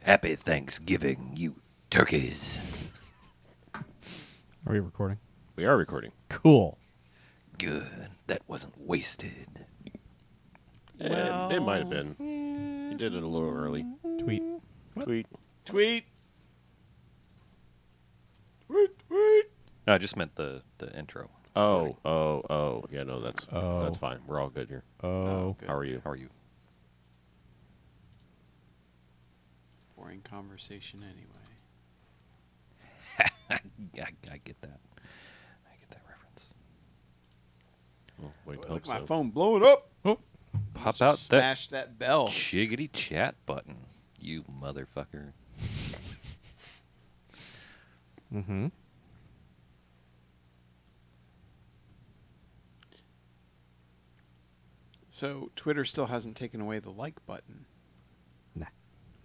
Happy Thanksgiving, you turkeys. Are we recording? We are recording. Cool. Good. That wasn't wasted. It might have been. You did it a little early. Tweet. Tweet. Tweet. No, I just meant the intro. Oh. Yeah, no, that's fine. We're all good here. Oh. How are you? How are you? Boring conversation anyway. I get that. I get that reference. Oh, wait, Look, hope my so. phone blowing up. Pop out that Smash that bell. chiggity chat button, you motherfucker. Mm-hmm. So Twitter still hasn't taken away the like button. Nah.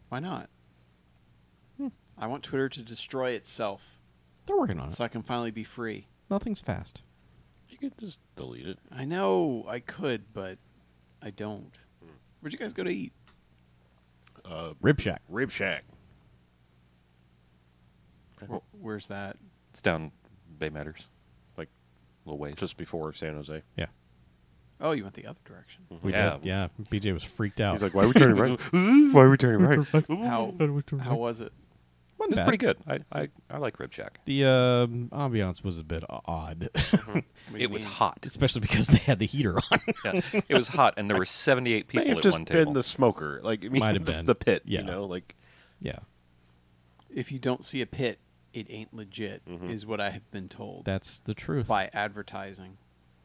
Why not? I want Twitter to destroy itself They're working on it. so I can finally be free. Nothing's fast. You could just delete it. I know I could, but I don't. Where'd you guys go to eat? Rib Shack. Rib Shack. Where's that? It's down Bay Matters, Like, a little ways. just before San Jose. Yeah. Oh, you went the other direction. We Yeah. did. Yeah. BJ was freaked out. He's like, why are we turning right? Why are we turning right? How was it? Wasn't It's bad. pretty good. I like Rib Shack. The ambiance was a bit odd, What do you It was mean? hot. especially because they had the heater on. Yeah, it was hot, and there were 78 May people have at just one been table. the smoker. Like, I mean, Might have been. the pit. Yeah. You know, like, Yeah. If you don't see a pit, it ain't legit, is what I have been told That's the truth. by advertising.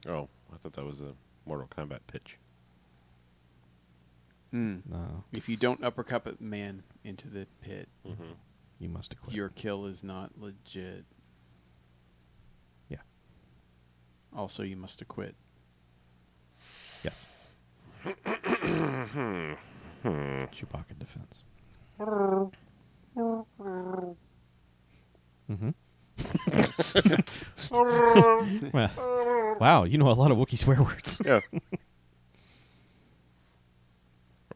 oh, I thought that was a Mortal Kombat pitch. No, If you don't uppercut a man into the pit, you must have quit. your kill is not legit. Yeah. Also, you must have quit. Yes. Chewbacca defense. Mm-hmm. Well, wow, you know a lot of Wookiee swear words. Yeah.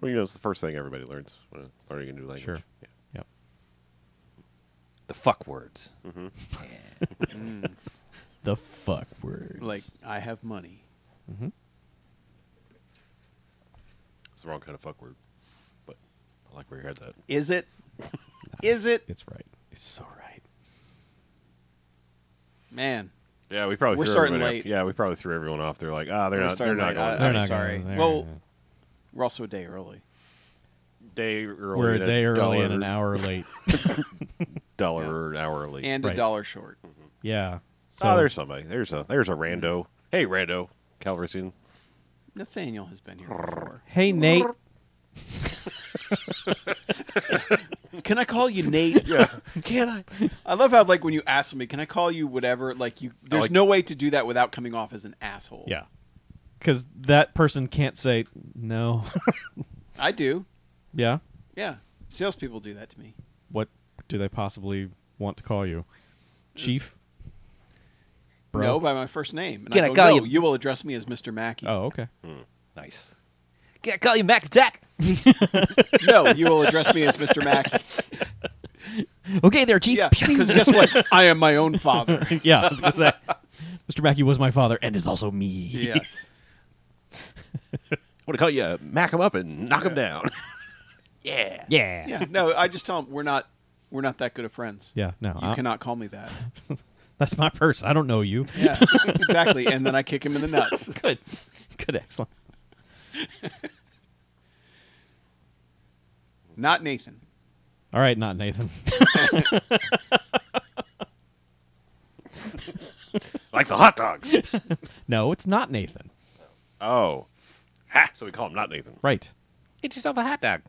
Well, you know, it's the first thing everybody learns when learning a new language. Sure. Yeah. Yep. The fuck words. The fuck words. Like, I have money. Mm-hmm. It's the wrong kind of fuck word. But I like where you heard that. Is it? Is it? It's right. It's so right. Man. Yeah, we probably We're threw starting everybody late. off. Yeah, we probably threw everyone off. They're like, they're We're not starting going. late. They're I'm not sorry. gonna- Well, we're also a day early. Day early. we're a and day early dollar- and an hour late. dollar an hour late. And Right. a dollar short. Yeah. There's somebody. There's a rando. Hey, rando. Calrissian. Nathaniel has been here before. Hey, Nate. Can I call you Nate? Yeah. Can I? I love how, like, when you ask somebody, can I call you whatever, like, there's like- no way to do that without coming off as an asshole. Yeah. Because that person can't say no. I do. Yeah. Yeah. Salespeople do that to me. What do they possibly want to call you? Chief? Bro? No, by my first name. And Can I go, call no, you- you will address me as Mr. Mackey. Oh, okay. Nice. Can I call you Mac Attack? No, you will address me as Mr. Mackey. Okay there, Chief. Yeah, because guess what? I am my own father. Yeah, I was going to say. Mr. Mackey was my father and is also me. Yes. I want to call you, mack him up and knock him down. Yeah. Yeah. Yeah. No, I just tell them we're not that good of friends. Yeah, no. You cannot call me that. That's my purse. I don't know you. Yeah, exactly. And then I kick him in the nuts. Good. Good, excellent. Not Nathan. All right, not Nathan. Like the hot dogs. No, it's not Nathan. Oh. Ha! So we call him not Nathan. Right. Get yourself a hot dog.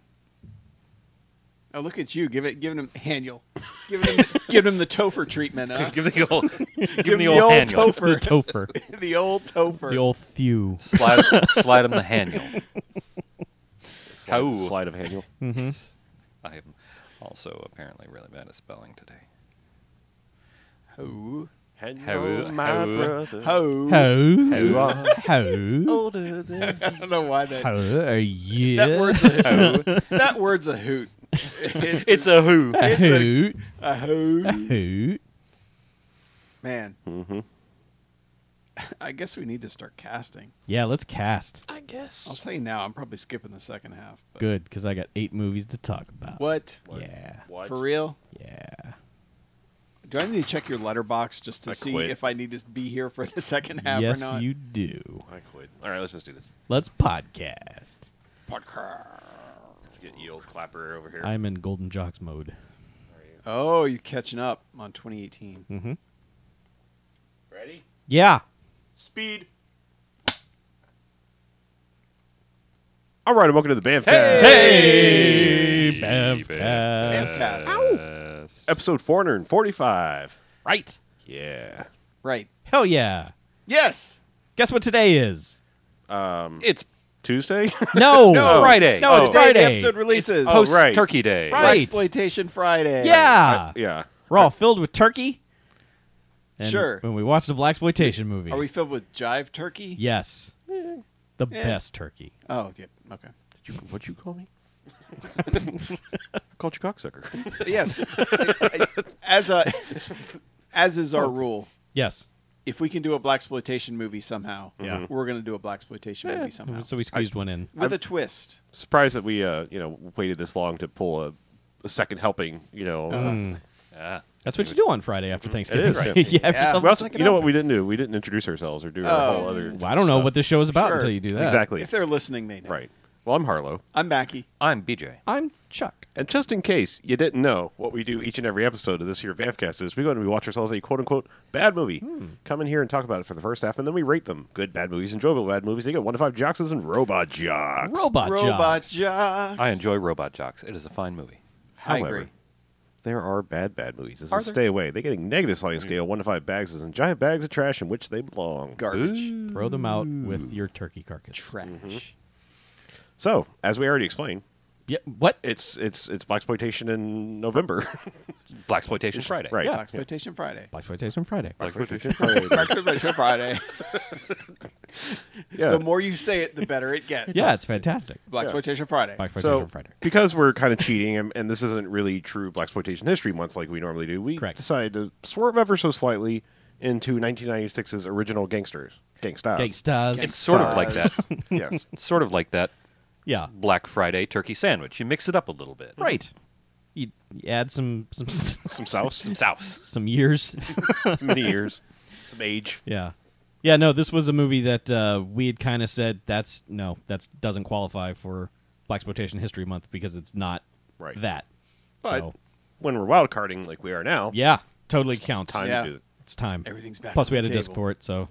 Oh, look at you, giving him Haniel, giving him the Topher treatment. Huh? Give the old, Give him the old Haniel. The Topher, topher. the old Topher. The old thew. Slide him the Haniel. How? Slide of Haniel. Mm-hmm. I am also apparently really bad at spelling today. Ho, Haniel, How- my how- brother. ho. How? How? Older than I don't know why that. How are you? That word's a hoot. That word's a hoot. It's a who. A hoot. A who? A hoot. Man, Mm-hmm. I guess we need to start casting. Yeah, let's cast. I guess. I'll tell you now, I'm probably skipping the second half. But Good, because I got 8 movies to talk about. What? Yeah. What? For real? Yeah. Do I need to check your letterbox just to I see quit. if I need to be here for the second half Yes, or not? you do. I quit. All right, let's just do this. Let's podcast. Podcast. Let's get ye old clapper over here. I'm in Golden Jocks mode. Oh, you're catching up on 2018. Mm-hmm. Ready? Yeah. Speed. All right, and welcome to the BMFcast. Hey, BMFcast. BMFcast. Episode 445. Right. Yeah. Right. Hell yeah. Yes. Guess what today is? It's Tuesday? No. No, Friday. No, it's Oh. Today Friday. the episode releases. Oh, Post right. Turkey Day. Right. Exploitation Friday. Yeah. Yeah. We're all filled with turkey. And Sure. When we watch the blaxploitation movie. Are we filled with jive turkey? Yes. The best turkey. Oh, yeah. Okay. What'd you call me? I called you cocksucker. Yes. As is our rule, Yes. if we can do a blaxploitation movie somehow, Yeah. we're going to do a blaxploitation movie somehow. So we squeezed one in. With a twist. Surprised that we, waited this long to pull a second helping, Yeah. That's what you do on Friday after Thanksgiving. is, right? yeah. You have Yeah. yourself We a also, second you know what helping. we didn't do? We didn't introduce ourselves or do a Oh. whole other. Well, I don't know what this show is about Sure. until you do that. Exactly. If they're listening, they know. Right. Well, I'm Harlow. I'm Mackie. I'm BJ. I'm Chuck. And just in case you didn't know, what we do each and every episode of this here BMFcast is we go and we watch ourselves a quote-unquote bad movie. Come in here and talk about it for the first half, and then we rate them. Good bad movies, enjoyable bad movies. They get 1 to 5 jocks and robot jocks. Robot Jocks. Jocks. I enjoy Robot Jocks. It is a fine movie. I However, agree. there are bad movies. This Are is there? stay away. They get a negative sliding scale, 1 to 5 bags and giant bags of trash in which they belong. Garbage. Throw them out with your turkey carcass. Trash. So, as we already explained, Yeah. What? it's blaxploitation in November. Blaxploitation Friday. Right. Yeah. Blaxploitation Friday. Blaxploitation Friday. Blaxploitation Friday. Blaxploitation Friday. Yeah. The more you say it, the better it gets. Yeah, it's fantastic. Blaxploitation Friday. Blaxploitation So, Friday. because we're kind of cheating, and this isn't really true Blaxploitation History Month like we normally do, we Correct. decided to swerve ever so slightly into 1996's original Gangstas. Gangstas. It's sort of like that. Yes. It's sort of like that Yeah. Black Friday turkey sandwich. You mix it up a little bit. Right. You add some Some sauce. Some sauce. some years. Many years. Some age. Yeah. Yeah, no, this was a movie that we had kind of said that doesn't qualify for Blaxploitation History Month because it's not Right. that. But So, when we're wild carding like we are now, yeah, totally counts. time Yeah. to do it. It's time. Everything's back. Plus, on we had the a disc table. for it, so.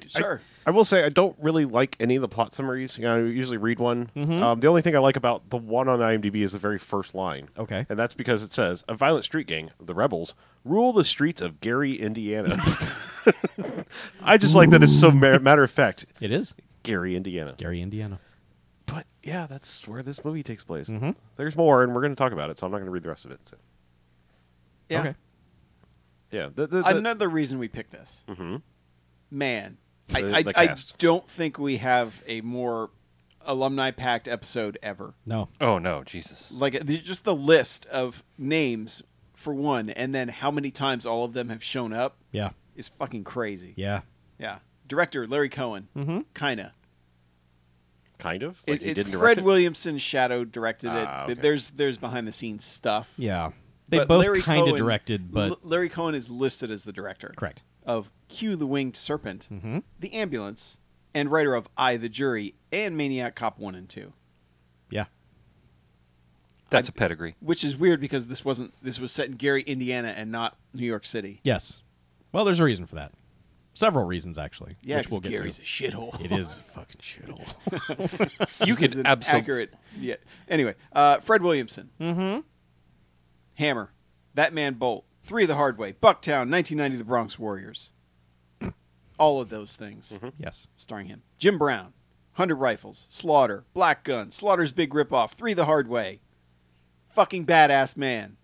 Sure. I will say I don't really like any of the plot summaries. I usually read one. The only thing I like about the one on IMDb is the very first line. Okay. And that's because it says, a violent street gang, the Rebels, rule the streets of Gary, Indiana. I just like that it's so matter of fact. It is. Gary, Indiana. Gary, Indiana. But, yeah, that's where this movie takes place. Mhm. There's more, and we're going to talk about it, so I'm not going to read the rest of it. So. Yeah. Okay. Yeah. Another reason we picked this. Mhm. Man, The I cast. don't think we have a more alumni-packed episode ever. No. Oh, no. Jesus. Like, just the list of names, for one, and then how many times all of them have shown up Yeah. is fucking crazy. Yeah. Yeah. Director, Larry Cohen. Mm-hmm. Kinda. Kind of. Like he didn't direct Fred it? Williamson shadow directed it. Ah, okay. There's behind-the-scenes stuff. Yeah. They But both Larry kind of Cohen- directed, but. Larry Cohen is listed as the director. Correct. Of Q the Winged Serpent, Mm-hmm. The Ambulance, and writer of I the Jury and Maniac Cop 1 and 2. Yeah. That's a pedigree. Which is weird because this was set in Gary, Indiana and not New York City. Yes. Well, there's a reason for that. Several reasons, actually. Yeah, which we'll 'cause get Gary's to. a shithole. It is a fucking shithole. You This is could an absolutely. accurate. Yeah. Anyway, Fred Williamson. Mm-hmm. Hammer. That Man Bolt. 3 the Hard Way. Bucktown. 1990 The Bronx Warriors. All of those things. Yes. Starring him. Jim Brown. 100 Rifles. Slaughter. Black Gun. Slaughter's Big Ripoff. 3 the Hard Way. Fucking Badass Man.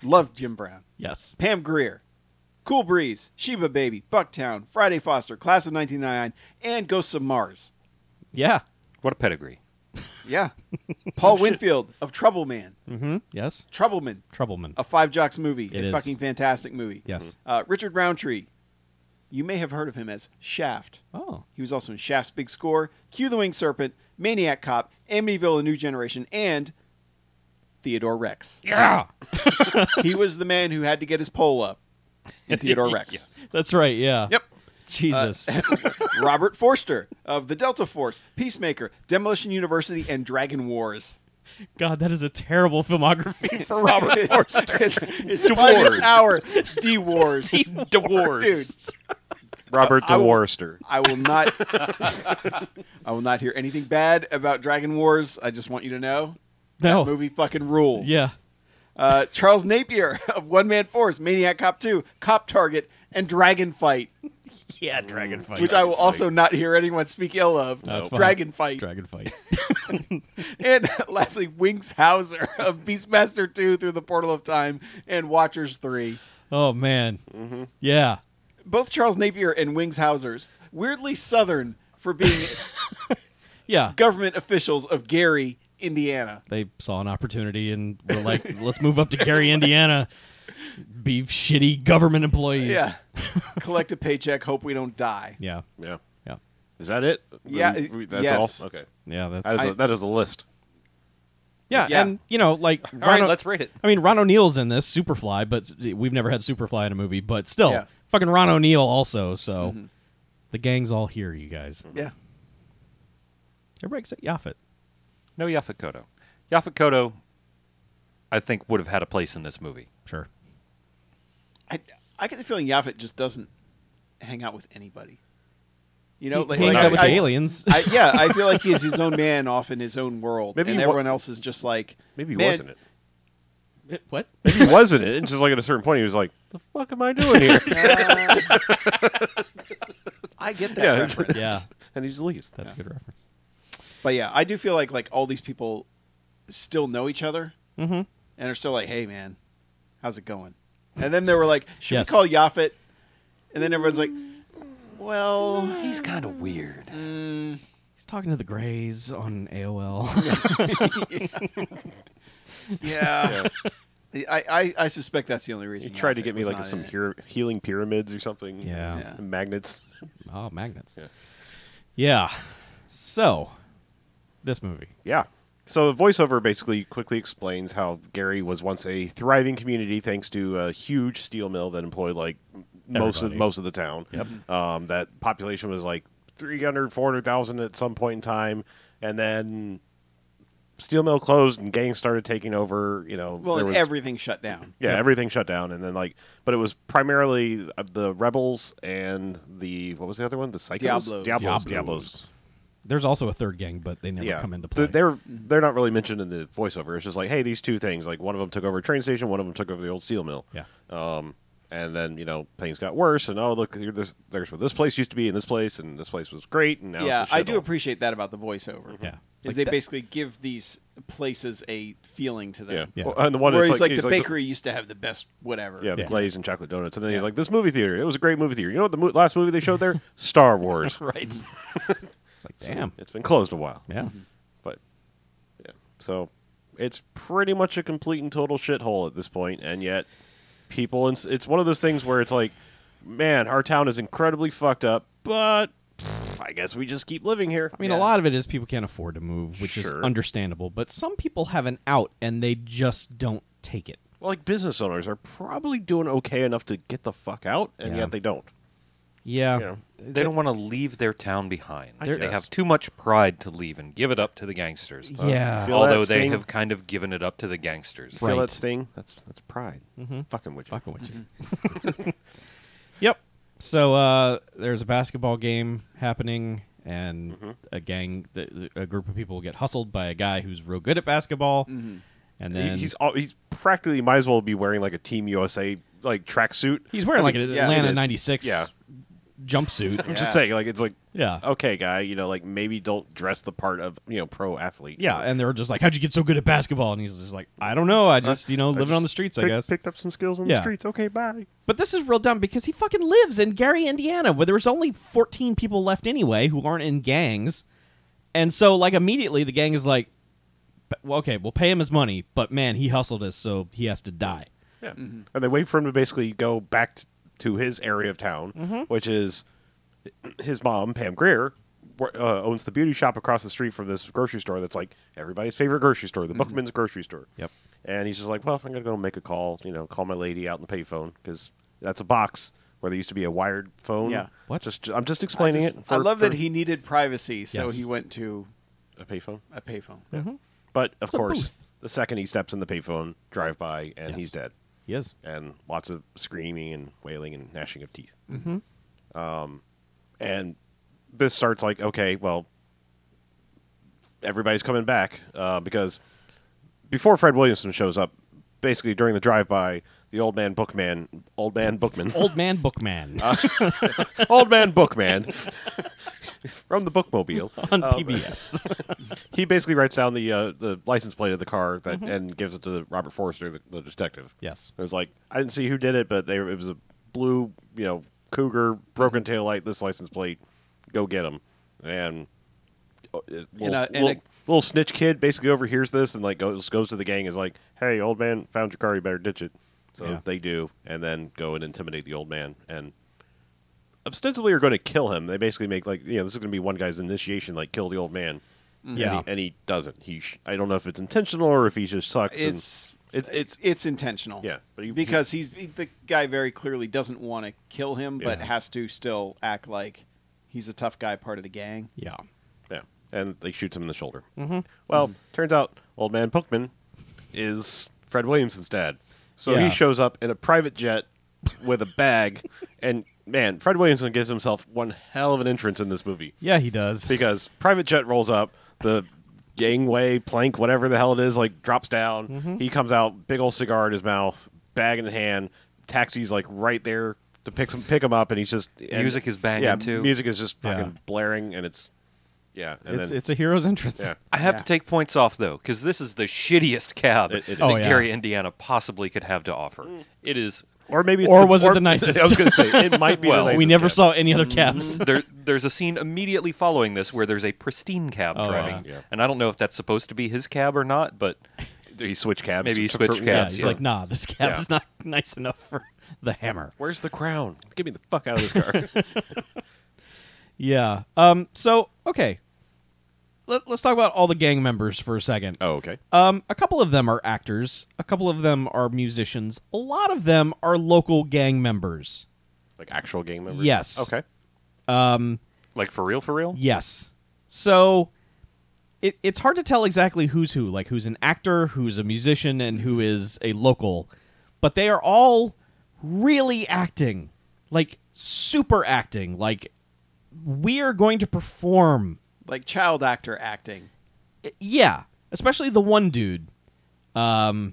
Loved Jim Brown. Yes. Pam Grier. Cool Breeze. Sheba Baby. Bucktown. Friday Foster. Class of 1999. And Ghosts of Mars. Yeah. What a pedigree. Yeah. Paul Winfield of Trouble Man. Mm-hmm. Yes. Troubleman. Troubleman. A Five Jocks movie. It a is. fucking fantastic movie. Yes. Richard Roundtree. You may have heard of him as Shaft. Oh. He was also in Shaft's Big Score, Q the Winged Serpent, Maniac Cop, Amityville: A New Generation, and Theodore Rex. Yeah. He was the man who had to get his pole up in Theodore Rex. Yes. That's right. Yeah. Yep. Jesus. Robert Forster of the Delta Force, Peacemaker, Demolition University, and Dragon Wars. God, that is a terrible filmography for Robert Forster. His finest hour, D Wars. The Wars. Dude, Robert I will- DeWorster. I will not. I will not hear anything bad about Dragon Wars. I just want you to know No. that movie fucking rules. Yeah. Charles Napier of One Man Force, Maniac Cop 2, Cop Target, and Dragon Fight, Yeah, Dragon Fight. which I will also not hear anyone speak ill of. That's fine. Dragon Fight. Dragon Fight. And lastly, Wings Hauser of Beastmaster 2 Through the Portal of Time and Watchers 3. Oh, man. Yeah. Both Charles Napier and Wings Hausers, weirdly Southern for being Yeah. government officials of Gary, Indiana. They saw an opportunity and were like, let's move up to Gary, Indiana. Be shitty government employees. Yeah. Collect a paycheck, hope we don't die. Yeah. Yeah. Yeah. Is that it? Yeah, That's yes. all? Okay. Yeah. That's. That is a list. yeah. Yeah. And, you know, like. All right, let's rate it. I mean, Ron O'Neal's in this, Superfly, but we've never had Superfly in a movie. But still, Yeah. fucking Ron O'Neal also. So the gang's all here, you guys. Yeah. Everybody except Yaphet. No Yaphet Kotto. Yaphet Kotto, I think, would have had a place in this movie. Sure. I get the feeling Yaphet just doesn't hang out with anybody. You know, He hangs out with the aliens. I feel like he's his own man off in his own world, Maybe and he everyone else is just like, Maybe he man, wasn't it. What? Maybe he wasn't it. And just like at a certain point, he was like, "The fuck am I doing here?" I get that Yeah. reference. Yeah. And he just leaves. That's a good reference. But yeah, I do feel like all these people still know each other Mm-hmm. and are still like, hey man, how's it going? And then they were like, should Yes. we call Yaphet? And then everyone's like, well, He's kind of weird. He's talking to the Greys on AOL. yeah. I suspect that's the only reason. He tried to Yaphet get me was like not some in it. healing pyramids or something. Yeah. Yeah. Magnets. Oh, magnets. Yeah. Yeah. So, this movie. Yeah. So the voiceover basically quickly explains how Gary was once a thriving community thanks to a huge steel mill that employed like Everybody. most of the town. Yep. That population was like 300, 400,000 at some point in time, and then steel mill closed and gangs started taking over. You know, Well, there and was, everything shut down. yeah, Yep. everything shut down, and then but it was primarily the rebels and what was the other one? The Psychos? Diablos. There's also a third gang, but they never come into play. They're not really mentioned in the voiceover. It's just like, hey, these two things. Like one of them took over a train station, one of them took over the old steel mill. Yeah. And then things got worse. And oh, look, there's where this place used to be, and this place was great, and now Yeah, it's a I do shithole. appreciate that about the voiceover. Yeah. Is Like they that- basically give these places a feeling to Yeah. them. Yeah. Well, and the one Where that's he's like, he's the bakery used to have the best whatever. Yeah, the Yeah. glaze and chocolate donuts. And then he's Yeah. like, this movie theater, it was a great movie theater. You know what the last movie they showed there? Star Wars. Right. It's like, damn. It's been closed a while. Yeah. But, yeah. So, it's pretty much a complete and total shithole at this point, and yet people, it's one of those things where it's like, man, our town is incredibly fucked up, but I guess we just keep living here. I mean, Yeah. a lot of it is people can't afford to move, which is Sure. understandable. But some people have an out, and they just don't take it. Well, like, business owners are probably doing okay enough to get the fuck out, and Yeah. yet they don't. Yeah. You know. They don't want to leave their town behind. I They guess. have too much pride to leave and give it up to the gangsters. Yeah. Feel that Although they sting? have kind of given it up to the gangsters. Feel Right. that sting? That's pride. Mm-hmm. Fucking with you. Fucking with you. Yep. So there's a basketball game happening, and a group of people get hustled by a guy who's real good at basketball, and then He's practically might as well be wearing like a Team USA like tracksuit. he's wearing like an yeah, Atlanta it is. '96 Yeah. jumpsuit. I'm just saying, like, it's like, Yeah. okay, guy, like maybe don't dress the part of pro athlete. Yeah, and they were just like, "How'd you get so good at basketball?" And he's just like, "I don't know. I just living on the streets, I guess." Picked up some skills on Yeah. the streets. Okay, bye. But this is real dumb because he fucking lives in Gary, Indiana, where there's only 14 people left anyway who aren't in gangs. And so, like, immediately the gang is like, well, okay, we'll pay him his money, but man, he hustled us, so he has to die. Yeah. And they wait for him to basically go back to his area of town, which is his mom, Pam Grier, owns the beauty shop across the street from this grocery store that's like everybody's favorite grocery store, the Bookman's grocery store. Yep. And he's just like, well, I'm going to go make a call, call my lady out in the payphone, because that's a box where there used to be a wired phone. Yeah. What? I'm just explaining it. I love that he needed privacy, so Yes. he went to A payphone. a payphone. But, of It's a course, booth. the second he steps in the payphone, drive by, and Yes. he's dead. He is. And lots of screaming and wailing and gnashing of teeth. And this starts like, okay, well, everybody's coming back because before Fred Williamson shows up, basically during the drive-by, the old man bookman, Old man bookman. old man bookman from the bookmobile On PBS. he basically writes down the license plate of the car that and gives it to Robert Forster, the detective. Yes. It was like, I didn't see who did it, but it was a blue, Cougar, broken tail light, this license plate. Go get him. And little snitch kid basically overhears this and like goes to the gang and is like, hey, old man, found your car, you better ditch it. So Yeah. they do, and then go and intimidate the old man. And ostensibly are going to kill him. They basically make like, this is going to be one guy's initiation, like kill the old man. Yeah. And he doesn't. I don't know if it's intentional or if he just sucks. It's intentional. Yeah, but because the guy very clearly doesn't want to kill him, but Yeah. has to still act like he's a tough guy, part of the gang. Yeah. Yeah, and they shoots him in the shoulder. Well, turns out old man Bookman is Fred Williamson's dad. So Yeah. he shows up in a private jet with a bag, and man, Fred Williamson gives himself one hell of an entrance in this movie. Yeah, he does. Because private jet rolls up, the gangway plank, whatever the hell it is, like drops down. He comes out, big old cigar in his mouth, bag in hand. Taxi's like right there to pick him up, and he's just Music is banging, too. Music is just fucking Yeah. blaring, and it's and It's a hero's entrance. Yeah. I have Yeah. to take points off, though, because this is the shittiest cab It is. that Oh, yeah. Gary, Indiana possibly could have to offer. It is. Or maybe it's Or was it the nicest? I was going to say it might be. Well, the nicest We never cab. saw any other cabs. There's a scene immediately following this where there's a pristine cab Oh, driving, yeah. and I don't know if that's supposed to be his cab or not, but He switched cabs. Maybe he switched Yeah, cabs. he's Yeah. like, nah, this cab Yeah. is not nice enough for the Hammer. Where's the crown? Get me the fuck out of this car. Yeah. So, okay. Let's talk about all the gang members for a second. Oh, okay. A couple of them are actors. A couple of them are musicians. A lot of them are local gang members. Like actual gang members? Yes. Okay. like for real? Yes. So it's hard to tell exactly who's who, like who's an actor, who's a musician, and who is a local. But they are all really acting, like super acting. Like we are going to perform. Like child actor acting. Yeah, especially the one dude. Oh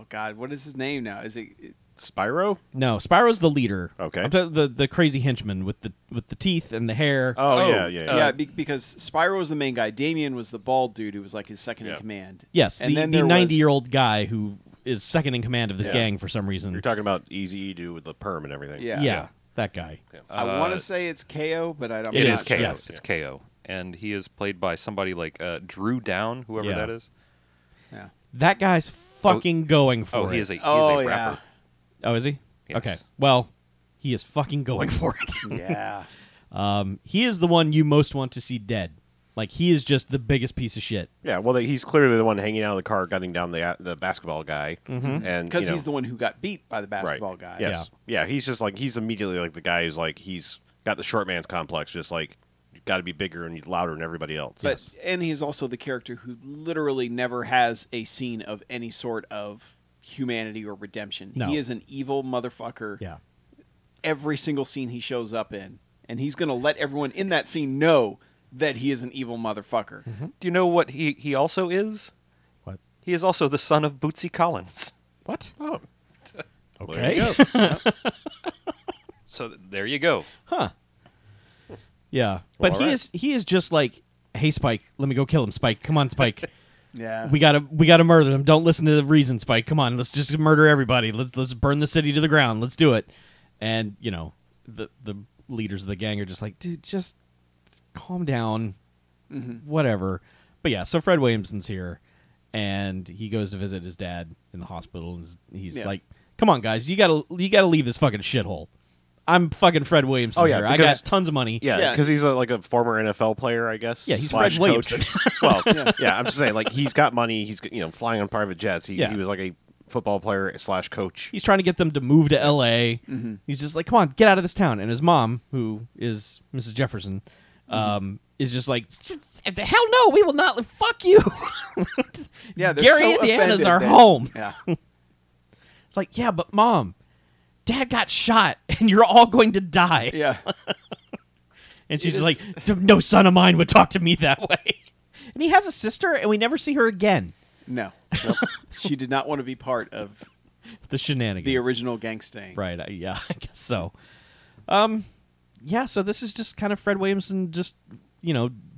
God, what is his name now? Is it? Spyro? No, Spyro's the leader. Okay. I'm the crazy henchman with the teeth and the hair. Oh, yeah. Yeah, because Spyro was the main guy. Damien was the bald dude who was like his second in Yeah. command. Yes, and the then there was- 90-year-old guy who is second in command of this Yeah. gang for some reason. You're talking about Easy Edu with the perm and everything. Yeah. Yeah, that guy. I want to say it's KO, but I don't. It It is is, KO. yes. It's KO. And he is played by somebody like Drew Down, whoever Yeah. that is. Yeah. That guy's fucking going for Oh, it. he is a Oh, yeah. rapper. Oh, is he? Yes. Okay. Well, he is fucking going for it. Yeah. He is the one you most want to see dead. Like, he is just the biggest piece of shit. Yeah, well, he's clearly the one hanging out of the car, gunning down the basketball guy. And Because he's the one who got beat by the basketball right. guy. Yes. Yeah, he's just like, he's immediately like the guy who's like, he's got the short man's complex, just like, you've got to be bigger and louder than everybody else. But and he's also the character who literally never has a scene of any sort of humanity or redemption. No. He is an evil motherfucker. Yeah. Every single scene he shows up in, and he's going to let everyone in that scene know that he is an evil motherfucker. Do you know what he also is? What? He is also the son of Bootsy Collins. What? Oh. Okay. There you go. So there you go. Huh. Yeah. But Well, he alright. is just like, hey, Spike, let me go kill him, Spike. Come on, Spike. Yeah. We gotta murder them. Don't listen to the reason, Spike. Come on, let's just murder everybody. Let's burn the city to the ground. Let's do it. And the leaders of the gang are just like, dude, just calm down. whatever. But yeah, so Fred Williamson's here, and he goes to visit his dad in the hospital, and he's like, "Come on, guys, you gotta leave this fucking shithole. I'm fucking Fred Williamson here. I got tons of money." Yeah, because he's like a former NFL player, I guess. Yeah, he's Fred Fred Williamson. Well, I'm just saying, like, he's got money. He's flying on private jets. He was like a football player / coach. He's trying to get them to move to L.A. He's just like, "Come on, get out of this town." And his mom, who is Mrs. Jefferson, is just like, "Hell no, we will not. Fuck you." Yeah, they're Gary, so Indiana's offended our that- home. Yeah. It's like, yeah, but Mom, Dad got shot, and you're all going to die. Yeah. And she's It like, is- "No son of mine would talk to me that way." And he has a sister, and we never see her again. No. She did not want to be part of The shenanigans. the original Gangstas. Right, yeah, I guess so. Yeah, so this is just kind of Fred Williamson just,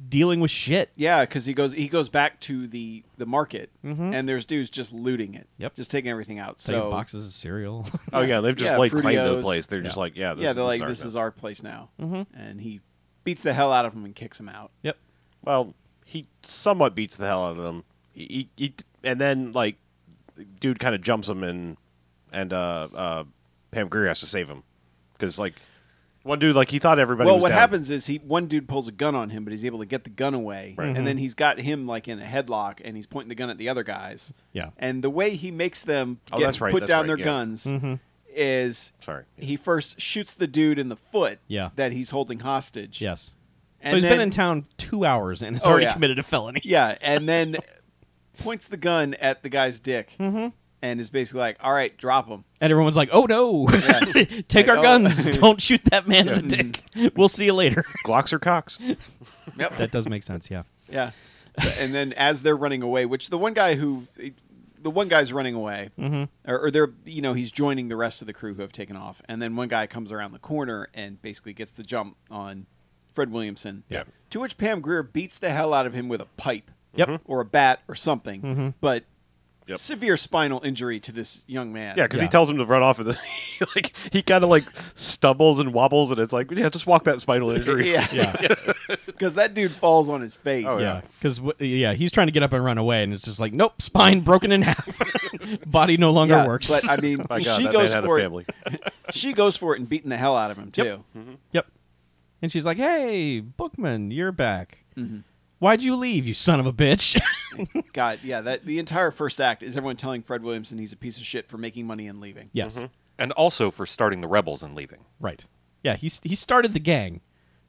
dealing with shit. Yeah, because he goes back to the market, and there's dudes just looting it. Yep. Just taking everything out. Taking So boxes of cereal. Oh yeah, they've just claimed the Fruitios. place. They're just like, this they're like, ours this now. is our place now. And he beats the hell out of him and kicks him out. Yep. Well, he somewhat beats the hell out of them. And then like, dude kind of jumps him and Pam Grier has to save him because like one dude like he thought everybody. Well, was what down. happens is one dude pulls a gun on him, but he's able to get the gun away, Right. and then he's got him like in a headlock, and he's pointing the gun at the other guys. Yeah. And the way he makes them Oh, that's right, put that's down right, their yeah. guns is Sorry. he first shoots the dude in the foot Yeah. that he's holding hostage. Yes. And So he's then, been in town 2 hours, and has Oh, already yeah. committed a felony. Yeah, and then points the gun at the guy's dick, and is basically like, "All right, drop him." And everyone's like, "Oh no, Yes. take Like, our oh. guns! Don't shoot that man in the dick. We'll see you later." Glocks or cocks? Yep. That does make sense. Yeah. Yeah. And then as they're running away, which the one guy's running away, or they're he's joining the rest of the crew who have taken off, and then one guy comes around the corner and basically gets the jump on Fred Williamson. Yeah. To which Pam Grier beats the hell out of him with a pipe. Yep. Or a bat or something, but Yep. severe spinal injury to this young man. Yeah, because he Yeah. tells him to run off, and then like he kind of like stumbles and wobbles, and it's like, yeah, just walk that spinal injury. Yeah, Yeah. because that dude falls on his face. Oh, Yeah, because he's trying to get up and run away, and it's just like, nope, spine broken in half, body no longer Yeah, works. But I mean, My God, she that goes man had for a it. family. She goes for it and beating the hell out of him too. Yep. And she's like, "Hey, Bookman, you're back. Why'd you leave, you son of a bitch?" God, yeah, that the entire first act is everyone telling Fred Williamson he's a piece of shit for making money and leaving. Yes. And also for starting the rebels and leaving. Right. Yeah, he started the gang,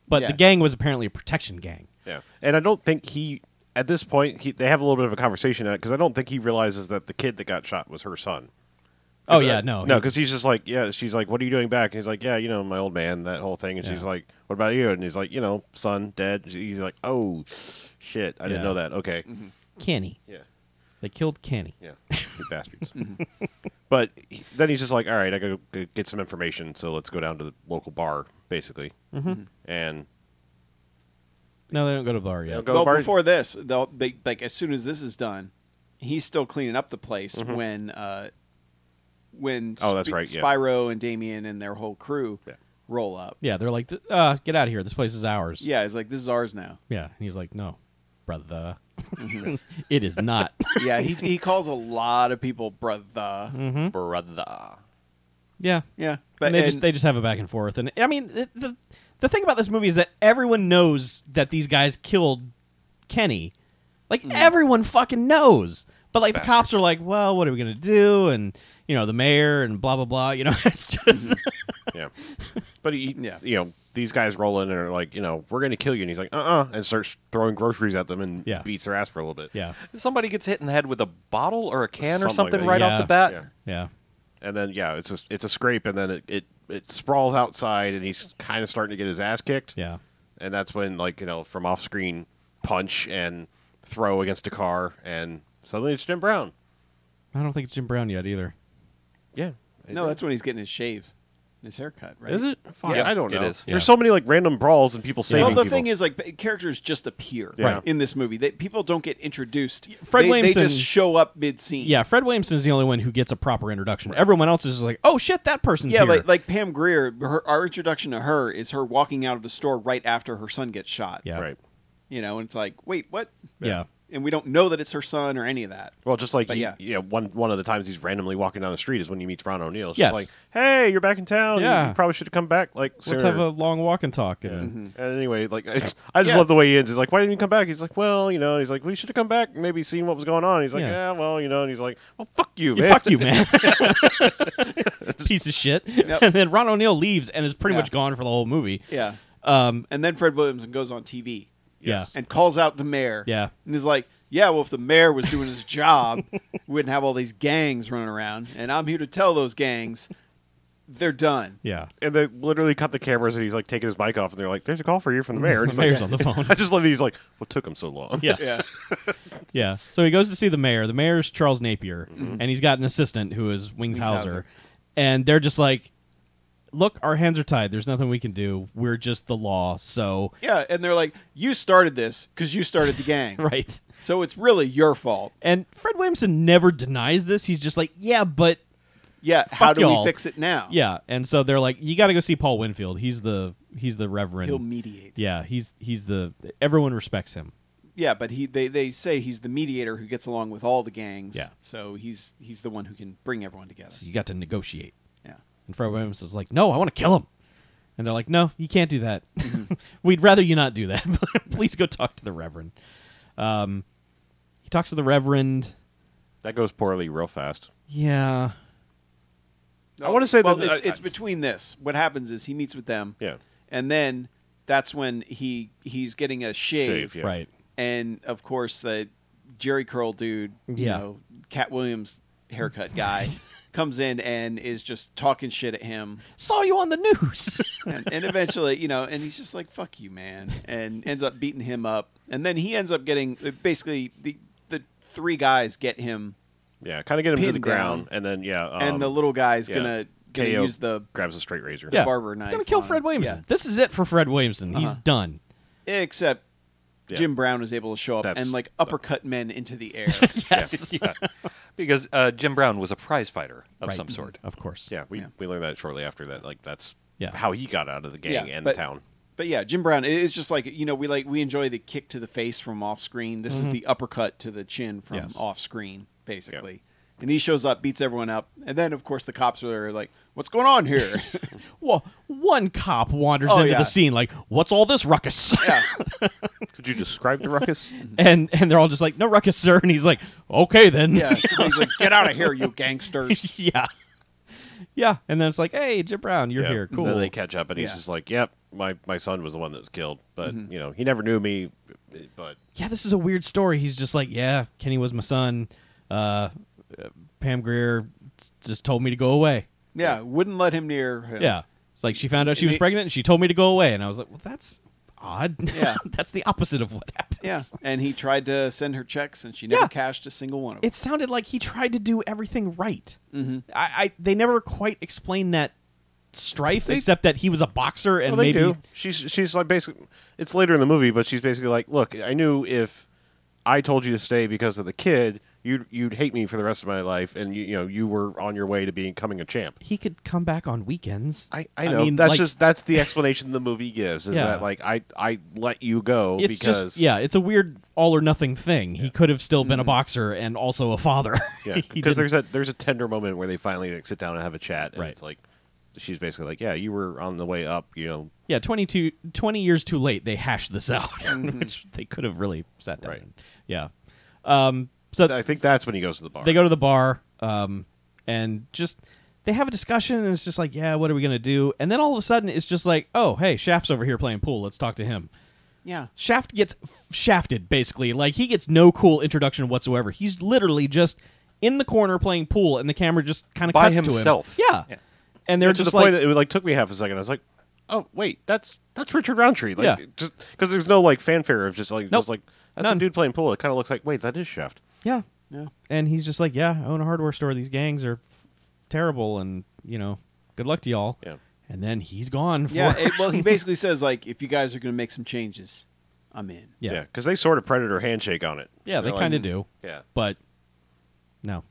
but Yeah. the gang was apparently a protection gang. Yeah, and I don't think at this point they have a little bit of a conversation because I don't think he realizes that the kid that got shot was her son. Oh, yeah, no. because he's just like, yeah. She's like, "What are you doing back?" And he's like, "Yeah, my old man, that whole thing." And she's Yeah. like, "What about you?" And he's like, "Son, dead." He's like, "Oh, shit, I didn't Yeah. know that." Okay, Kenny. yeah, They killed Kenny. yeah, you bastards. But then he's just like, "All right, I gotta go get some information, so let's go down to the local bar, basically." And No, they don't go to the bar yet. They'll go- Well, bar- before this, like as soon as this is done, he's still cleaning up the place when Oh, that's right, yeah. Spyro and Damien and their whole crew Yeah. roll up. Yeah, they're like, get out of here. This place is ours. Yeah, it's like, this is ours now. Yeah. And he's like, "No, brother. It is not." Yeah, he calls a lot of people brother. Brother. Yeah. Yeah, And they just have a back and forth. And I mean, the thing about this movie is that everyone knows that these guys killed Kenny. Like, everyone fucking knows. But, like, the cops are like, "Well, what are we going to do?" And, the mayor and blah, blah, blah. It's just... yeah, but these guys roll in and are like, "We're gonna kill you," and he's like, and starts throwing groceries at them and Yeah. beats their ass for a little bit. yeah. Somebody gets hit in the head with a bottle or a can or Something like something that. right off Yeah. the bat. Yeah. Yeah. And then it's a scrape, and then it sprawls outside, and he's kind of starting to get his ass kicked. Yeah. And that's when from off screen punch and throw against a car, and suddenly it's Jim Brown. I don't think it's Jim Brown yet either. Yeah. No, that's when he's getting his shave, his haircut, right? Is it? Fuck, Yeah, I don't it know. is. There's Yeah. so many random brawls and people saving Well, the people. thing is, characters just appear Yeah. in this movie. People don't get introduced. Fred they Williamson- just show up mid-scene. Yeah, Fred Williamson is the only one who gets a proper introduction. Everyone else is just like, "Oh shit, that person's Yeah, here." like Pam Grier, our introduction to her is her walking out of the store right after her son gets shot. Yeah. Right. You know, and it's like, wait, what? Yeah. And we don't know that it's her son or any of that. Well, just like But yeah. one of the times he's randomly walking down the street is when he meets Ron O'Neal. It's Yes. just like, hey, you're back in town. Yeah. You probably should have come back. Like, Let's sooner. have a long walk and talk. Yeah. And And anyway, like I just Yeah. love the way he ends. He's like, "Why didn't you come back?" He's like, "Well, you know." He's like, "We should have come back, and maybe seen what was going on." He's like, Yeah. "Yeah, well, you know." And he's like, "Well, fuck you, Yeah, man." fuck you, man. Piece of shit. Yep. And then Ron O'Neal leaves and is pretty Yeah. much gone for the whole movie. Yeah. Um, And then Fred Williamson goes on TV Yes. and calls out the mayor. Yeah. And he's like, yeah, well, if the mayor was doing his job, we wouldn't have all these gangs running around. And I'm here to tell those gangs they're done. yeah. And they literally cut the cameras, and he's like taking his mic off, and they're like, "There's a call for you from the mayor." And The he's mayor's like, on the phone. I just love that he's like, "What took him so long?" Yeah. Yeah. Yeah. So he goes to see the mayor. The mayor's Charles Napier, and he's got an assistant who is Wings Hauser. Hauser. And they're just like, look, our hands are tied. There's nothing we can do. We're just the law. So, Yeah. And they're like, you started this because you started the gang. right. So it's really your fault. And Fred Williamson never denies this. He's just like, yeah, but Yeah. How Fuck do y'all. we fix it now? yeah. And so they're like, you got to go see Paul Winfield. He's the reverend. He'll mediate. Yeah, he's the everyone respects him. Yeah, but they say he's the mediator who gets along with all the gangs. Yeah. So he's the one who can bring everyone together. So you got to negotiate. Yeah. And Fred Williams is like, no, I want to kill him. And they're like, no, you can't do that. We'd rather you not do that. Please go talk to the Reverend. He talks to the Reverend. That goes poorly real fast. Yeah. I wanna say well, that- it's between this. What happens is he meets with them. Yeah. And then that's when he's getting a shave. Yeah. Right. And of course the Jerry Curl dude, you Yeah. know, Cat Williams haircut guy comes in and is just talking shit at him. Saw you on the news. And eventually, you know, and he's just like, fuck you, man, and ends up beating him up. And then he ends up getting, basically, the three guys get him, Yeah, kind of get him to the Pinned ground, down. and then and the little guy's yeah. gonna KO use the grabs a straight razor. yeah. barber knife. He's going to kill on Fred him. Williamson. Yeah. This is it for Fred Williamson. He's Uh-huh. done. Except Yeah. Jim Brown is able to show up That's- and, like, uppercut men into the air. Yes. Yeah. Because Jim Brown was a prize fighter of Right. some sort. Of course. Yeah, we Yeah. learned that shortly after that. Like that's Yeah. how he got out of the gang Yeah, and but- the town. But yeah, Jim Brown, it's just like, you know, we enjoy the kick to the face from off screen. This is the uppercut to the chin from Yes. off screen, basically. And he shows up, beats everyone up, and then of course the cops are like, "What's going on here?" Well, one cop wanders Oh, into yeah. the scene like, what's all this ruckus? yeah, Could you describe the ruckus? and they're all just like, no ruckus, sir. And he's like, okay, then. yeah. He's like, "Get out of here, you gangsters!" Yeah. Yeah. And then it's like, hey, Jim Brown, you're Yeah. here. Cool. Then they catch up, and he's Yeah. just like, "Yep, my son was the one that was killed, but you know, he never knew me." But Yeah, this is a weird story. He's just like, yeah, Kenny was my son. Pam Grier just told me to go away. Yeah, wouldn't let him near him. Yeah. It's like she found out she was He- pregnant and she told me to go away. And I was like, well, that's odd. Yeah. That's the opposite of what happens. yeah. And he tried to send her checks, and she never Yeah. cashed a single one of them. It sounded like he tried to do everything right. Mm-hmm. They never quite explained that strife, except that he was a boxer and well, they maybe do. She's like basically. It's later in the movie, but she's basically like, "Look, I knew if I told you to stay because of the kid, you'd hate me for the rest of my life, and you were on your way to becoming a champ." he could come back on weekends. I know. mean, that's like, that's the explanation the movie gives. Is Yeah. that like I let you go it's because just it's a weird all or nothing thing. He could have still been a boxer and also a father. yeah, He because didn't- there's a tender moment where they finally sit down and have a chat, and Right. it's like she's basically like, "Yeah, you were on the way up, 20 years too late. They hashed this out, which they could have really sat down. Right. And- yeah. So I think that's when he goes to the bar. they go to the bar, and just they have a discussion, and it's just like, yeah, what are we gonna do? And then all of a sudden, it's just like, oh, hey, Shaft's over here playing pool. Let's talk to him. yeah. Shaft gets shafted, basically. Like, he gets no cool introduction whatsoever. He's literally just in the corner playing pool, and the camera just kind of By cuts himself. to him. Yeah. Yeah. And they're to just the like, point, it took me half a second. I was like, "Oh, wait, that's Richard Roundtree." Like, Yeah. just because there's no like fanfare of just like Nope. that's None. a dude playing pool. It kind of looks like, wait, that is Shaft. yeah. Yeah. And he's just like, yeah, I own a hardware store. These gangs are terrible, and, good luck to y'all. Yeah. And then he's gone. For, Yeah. Well, he basically says, like, if you guys are going to make some changes, I'm in. yeah. because they sort of Predator handshake on it. Yeah, they They're like- kind of do. Yeah, But, no.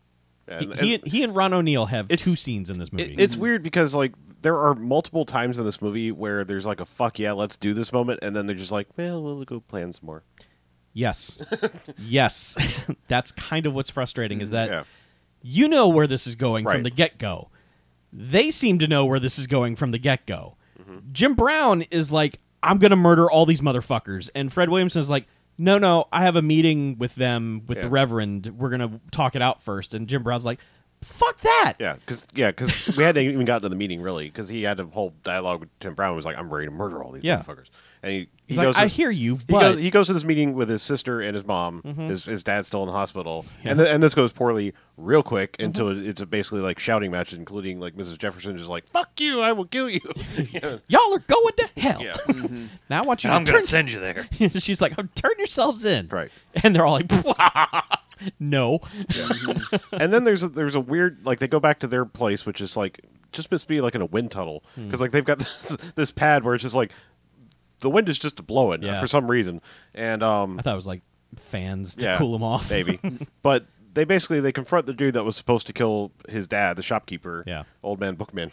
Yeah, He and Ron O'Neal have It's- two scenes in this movie. It's weird because like there are multiple times in this movie where there's like a fuck yeah, let's do this moment, and then they're just like, well, we'll go plan some more. Yes. Yes. That's kind of what's frustrating is that Yeah. you know where this is going from Right. the get-go. They seem to know where this is going from the get-go. Jim Brown is like, I'm going to murder all these motherfuckers. And Fred Williamson is like, no, I have a meeting with them, with the Reverend. We're going to talk it out first. And Jim Brown's like, fuck that. Yeah, because we hadn't even gotten to the meeting, really, because he had a whole dialogue with Tim Brown. Was like, I'm ready to murder all these motherfuckers. And He's he like, goes I to- hear you, He but... he goes to this meeting with his sister and his mom. His dad's still in the hospital, and this goes poorly real quick until it's basically like shouting match, including like Mrs. Jefferson just like "fuck you, I will kill you." Y'all are going to hell. Yeah. Now I want you I'm to going turn... to send you there. She's like, turn yourselves in. Right. And they're all like, no. And then there's a weird, like, they go back to their place, which is like just must be like in a wind tunnel, because like they've got this pad where it's just like the wind is just blowing for some reason, and I thought it was like fans to cool them off. maybe. But they confront the dude that was supposed to kill his dad, the shopkeeper, old man Bookman.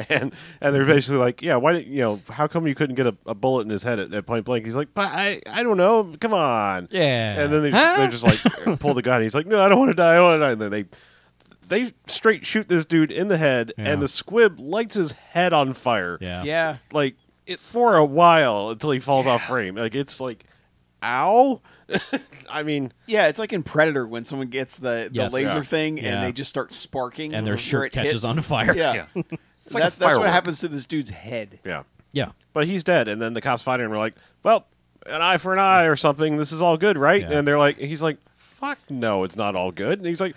and they're basically like, yeah, why didn't how come you couldn't get a bullet in his head at point blank? He's like, but I don't know, come on. Yeah. And then they're just like pull the gun. He's like, no, I don't want to die, And then they straight shoot this dude in the head, and the squib lights his head on fire. Yeah. Like for a while until he falls off frame. Like it's like, ow. I mean, Yeah, it's like in Predator when someone gets the Yes. laser Yeah. thing Yeah. and they just start sparking. And their where shirt it catches hits. on fire. Yeah. It's like a That's what firework. happens to this dude's head. yeah. Yeah. But he's dead, and then the cops find him and we're like, well, an eye for an eye or something. This is all good, right? Yeah. And they're like, he's like, fuck no, it's not all good. And he's like,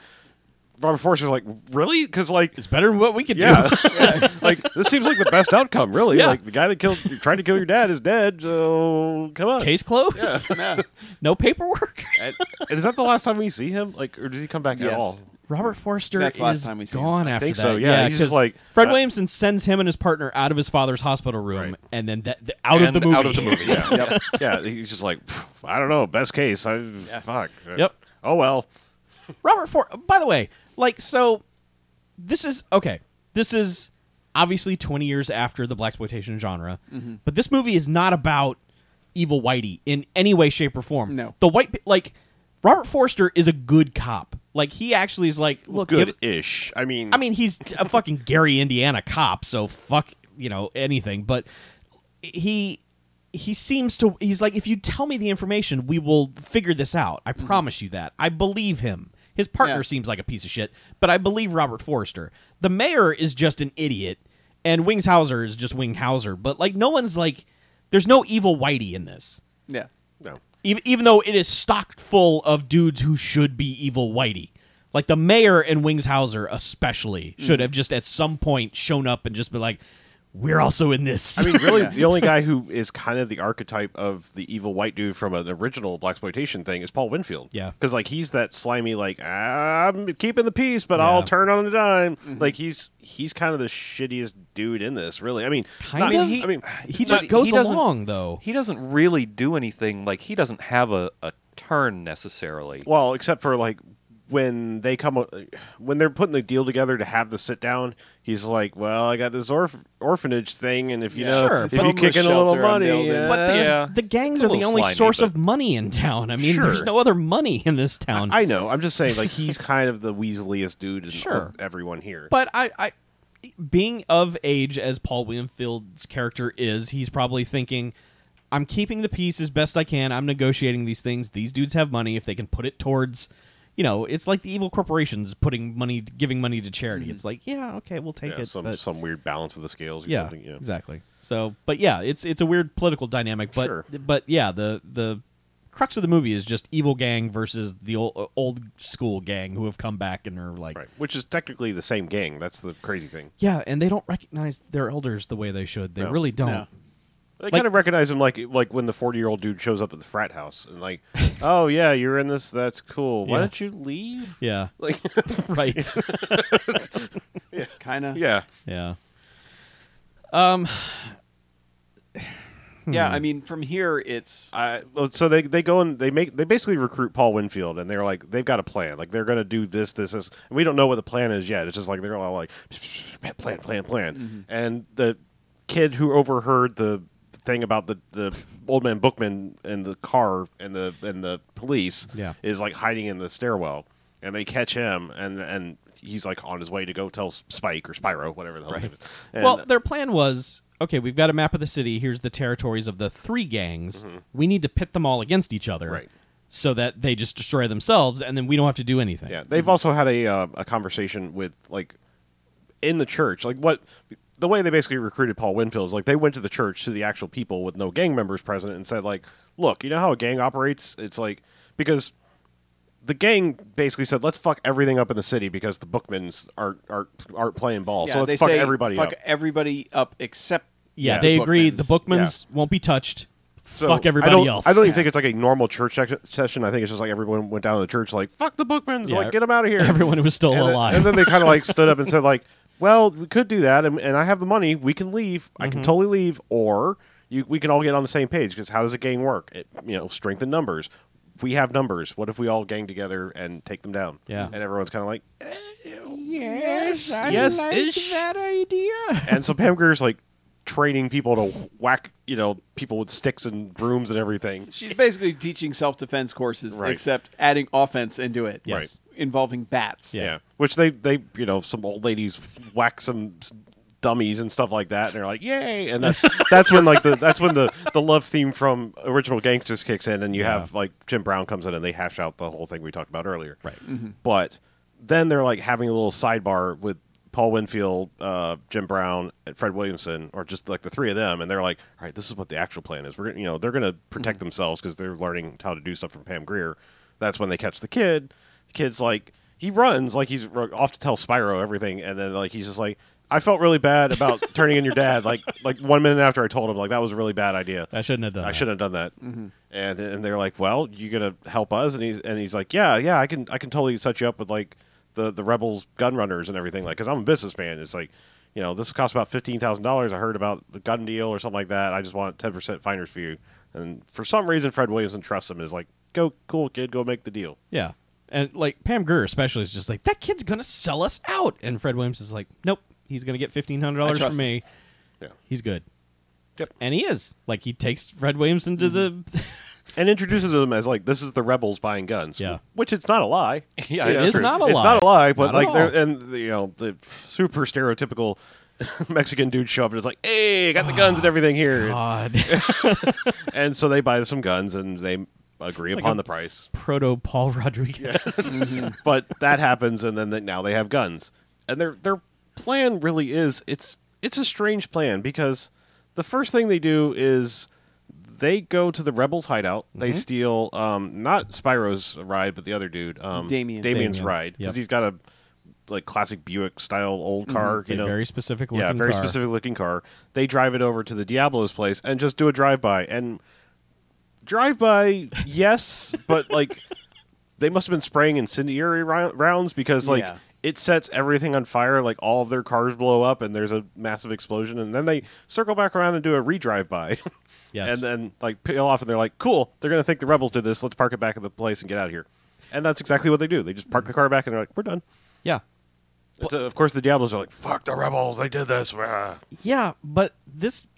Robert Forster's like, really? Because like, It's better than what we could yeah, do. like this seems like the best outcome, really. Yeah. Like the guy that tried to kill your dad is dead. So come on. Case closed. Yeah. No paperwork. And is that the last time we see him? Like, or does he come back at Yes. all? Robert Forster That's the last is time we see him. gone I after think that. so, yeah. He's just 'cause like, Fred Williamson sends him and his partner out of his father's hospital room, Right. and then out of the movie. Out of the movie. Yeah. Yep. Yeah, he's just like, I don't know. Best case. Fuck. Yep. Oh well. Robert Forster. By the way, like, so this is okay. This is obviously 20 years after the blaxploitation genre, but this movie is not about evil Whitey in any way, shape, or form. No. The Robert Forster is a good cop. Like, he actually is like, look, Good-ish. I mean, he's a fucking Gary, Indiana cop, so fuck, anything. But he seems to, he's like, if you tell me the information, we will figure this out. I promise you that. I believe him. His partner Yeah. seems like a piece of shit, but I believe Robert Forster. The mayor is just an idiot, and Wings Hauser is just Wing Hauser. But, like, no one's like, there's no evil Whitey in this. Yeah. no. Even though it is stocked full of dudes who should be evil Whitey. Like, the mayor and Wings Hauser especially should have just at some point shown up and just been like, we're also in this. I mean, really, the only guy who is kind of the archetype of the evil white dude from an original blaxploitation thing is Paul Winfield. Yeah. Because, like, he's that slimy, like, I'm keeping the peace, but Yeah. I'll turn on a dime. Like, he's kind of the shittiest dude in this, really. I mean, Kind of? He just goes along, though. He doesn't really do anything. Like, he doesn't have a turn necessarily. well, except for, like, when they're putting the deal together to have the sit down, he's like, "Well, I got this orphanage thing, and if you Yeah. know, Sure, if but- you kick in a little Homeless shelter I'm money, building. But Yeah. the gangs It's a are the little only slimy, source but- of money in town. I mean, Sure. there's no other money in this town. I know. I'm just saying, like, he's kind of the weaseliest dude in Sure. of everyone here. But I, being of age as Paul Winfield's character is, he's probably thinking, I'm keeping the peace as best I can. I'm negotiating these things. These dudes have money. If they can put it towards, it's like the evil corporations giving money to charity. It's like, yeah, okay, we'll take Yeah, it. but, some weird balance of the scales or yeah, something. Yeah. exactly. So, but yeah, it's a weird political dynamic. But Sure. but yeah, the crux of the movie is just evil gang versus the old school gang who have come back and are like, Right. Which is technically the same gang. That's the crazy thing. yeah, and they don't recognize their elders the way they should. They No. really don't. No. They kind of recognize him like when the 40-year-old dude shows up at the frat house and like, oh yeah, you're in this. That's cool. Why Yeah. don't you leave? Yeah, Like, right. Kind of. yeah. Yeah. Yeah, I mean, from here, it's... So they go and they basically recruit Paul Winfield, and they're like, they've got a plan. Like, they're going to do this. And we don't know what the plan is yet. It's just like, they're all like, plan. Mm-hmm. And the kid who overheard the thing about the old man Bookman and the car and the police is like hiding in the stairwell, and they catch him, and he's like on his way to go tell Spike or Spyro, whatever the hell. Right. Well, their plan was, okay, we've got a map of the city. Here's the territories of the 3 gangs. We need to pit them all against each other, right, so that they just destroy themselves, and then we don't have to do anything. Yeah, they've also had a conversation with, like, in the church, like the way they basically recruited Paul Winfield is like they went to the church, to the actual people with no gang members present, and said, like, look, you know how a gang operates? It's like, because the gang basically said, let's fuck everything up in the city because the Bookmans aren't playing ball. So let's fuck everybody up. Fuck everybody up except they agree the Bookmans won't be touched. So fuck everybody else. I don't even think it's like a normal church session. I think it's just like everyone went down to the church like, fuck the Bookmans, like, get them out of here. Everyone who was still alive. And then they kind of like stood up and said, like, well, we could do that, and I have the money. We can leave. I can totally leave, or we can all get on the same page, because how does a gang work? Strength in numbers. We have numbers. What if we all gang together and take them down? Yeah. And everyone's kind of like, yes, I like that idea. And so Pam Grier's like training people to whack, people with sticks and brooms and everything. She's basically teaching self-defense courses, except adding offense into it. Yes. Involving bats. Yeah. Which they some old ladies whack some dummies and stuff like that, and they're like, yay! And that's when the love theme from original Gangstas kicks in, and you have like Jim Brown comes in and they hash out the whole thing we talked about earlier. Right. But then they're like having a little sidebar with Paul Winfield, Jim Brown, and Fred Williamson, or just like the 3 of them, and they're like, all right, this is what the actual plan is. We're they're gonna protect themselves because they're learning how to do stuff from Pam Grier. That's when they catch the kid. The kid's like, he runs like he's off to tell Spyro everything, and then like he's just like, I felt really bad about turning in your dad. Like 1 minute after I told him, like, that was a really bad idea. I shouldn't have done that. I shouldn't have done that. And they're like, well, you gonna help us? And he's like, yeah, I can totally set you up with like the rebels gun runners and everything, like, because I'm a businessman. It's like, this costs about $15,000. I heard about the gun deal or something like that. I just want 10% finder's fee. And for some reason, Fred Williamson trusts him and is like, go, cool kid, go make the deal. Yeah. And like Pam Grier especially is just like, that kid's gonna sell us out. And Fred Williams is like, nope. He's going to get $1,500 from me. Yeah. He's good. Yep. And he is. Like, he takes Fred Williamson to the... and introduces him as, like, this is the rebels buying guns. Yeah. Which it's not a lie. Yeah, it is true. not a lie. It's not a lie, but, Not like, at all. the super stereotypical Mexican dude show up and is like, hey, I got the guns and everything here. God. And so they buy some guns and they agree It's like upon a the price. Proto-Paul Rodriguez. But that happens, and then now they have guns. And their plan really is, it's a strange plan, because the first thing they do is they go to the rebels hideout. They steal not Spyro's ride, but the other dude, Damien's ride, because he's got a like classic Buick style old car. It's a very specific looking car. very specific looking car. They drive it over to the Diablo's place and just do a drive-by. And drive-by, yes, but like they must have been spraying incendiary rounds, because like it sets everything on fire. Like all of their cars blow up and there's a massive explosion, and then they circle back around and do a re-drive-by. Yes. And then like peel off, and they're like, cool, they're going to think the rebels did this. Let's park it back at the place and get out of here. And that's exactly what they do. They just park the car back and they're like, we're done. Yeah. Of course, the Diablos are like, fuck the rebels, they did this. Yeah, but this...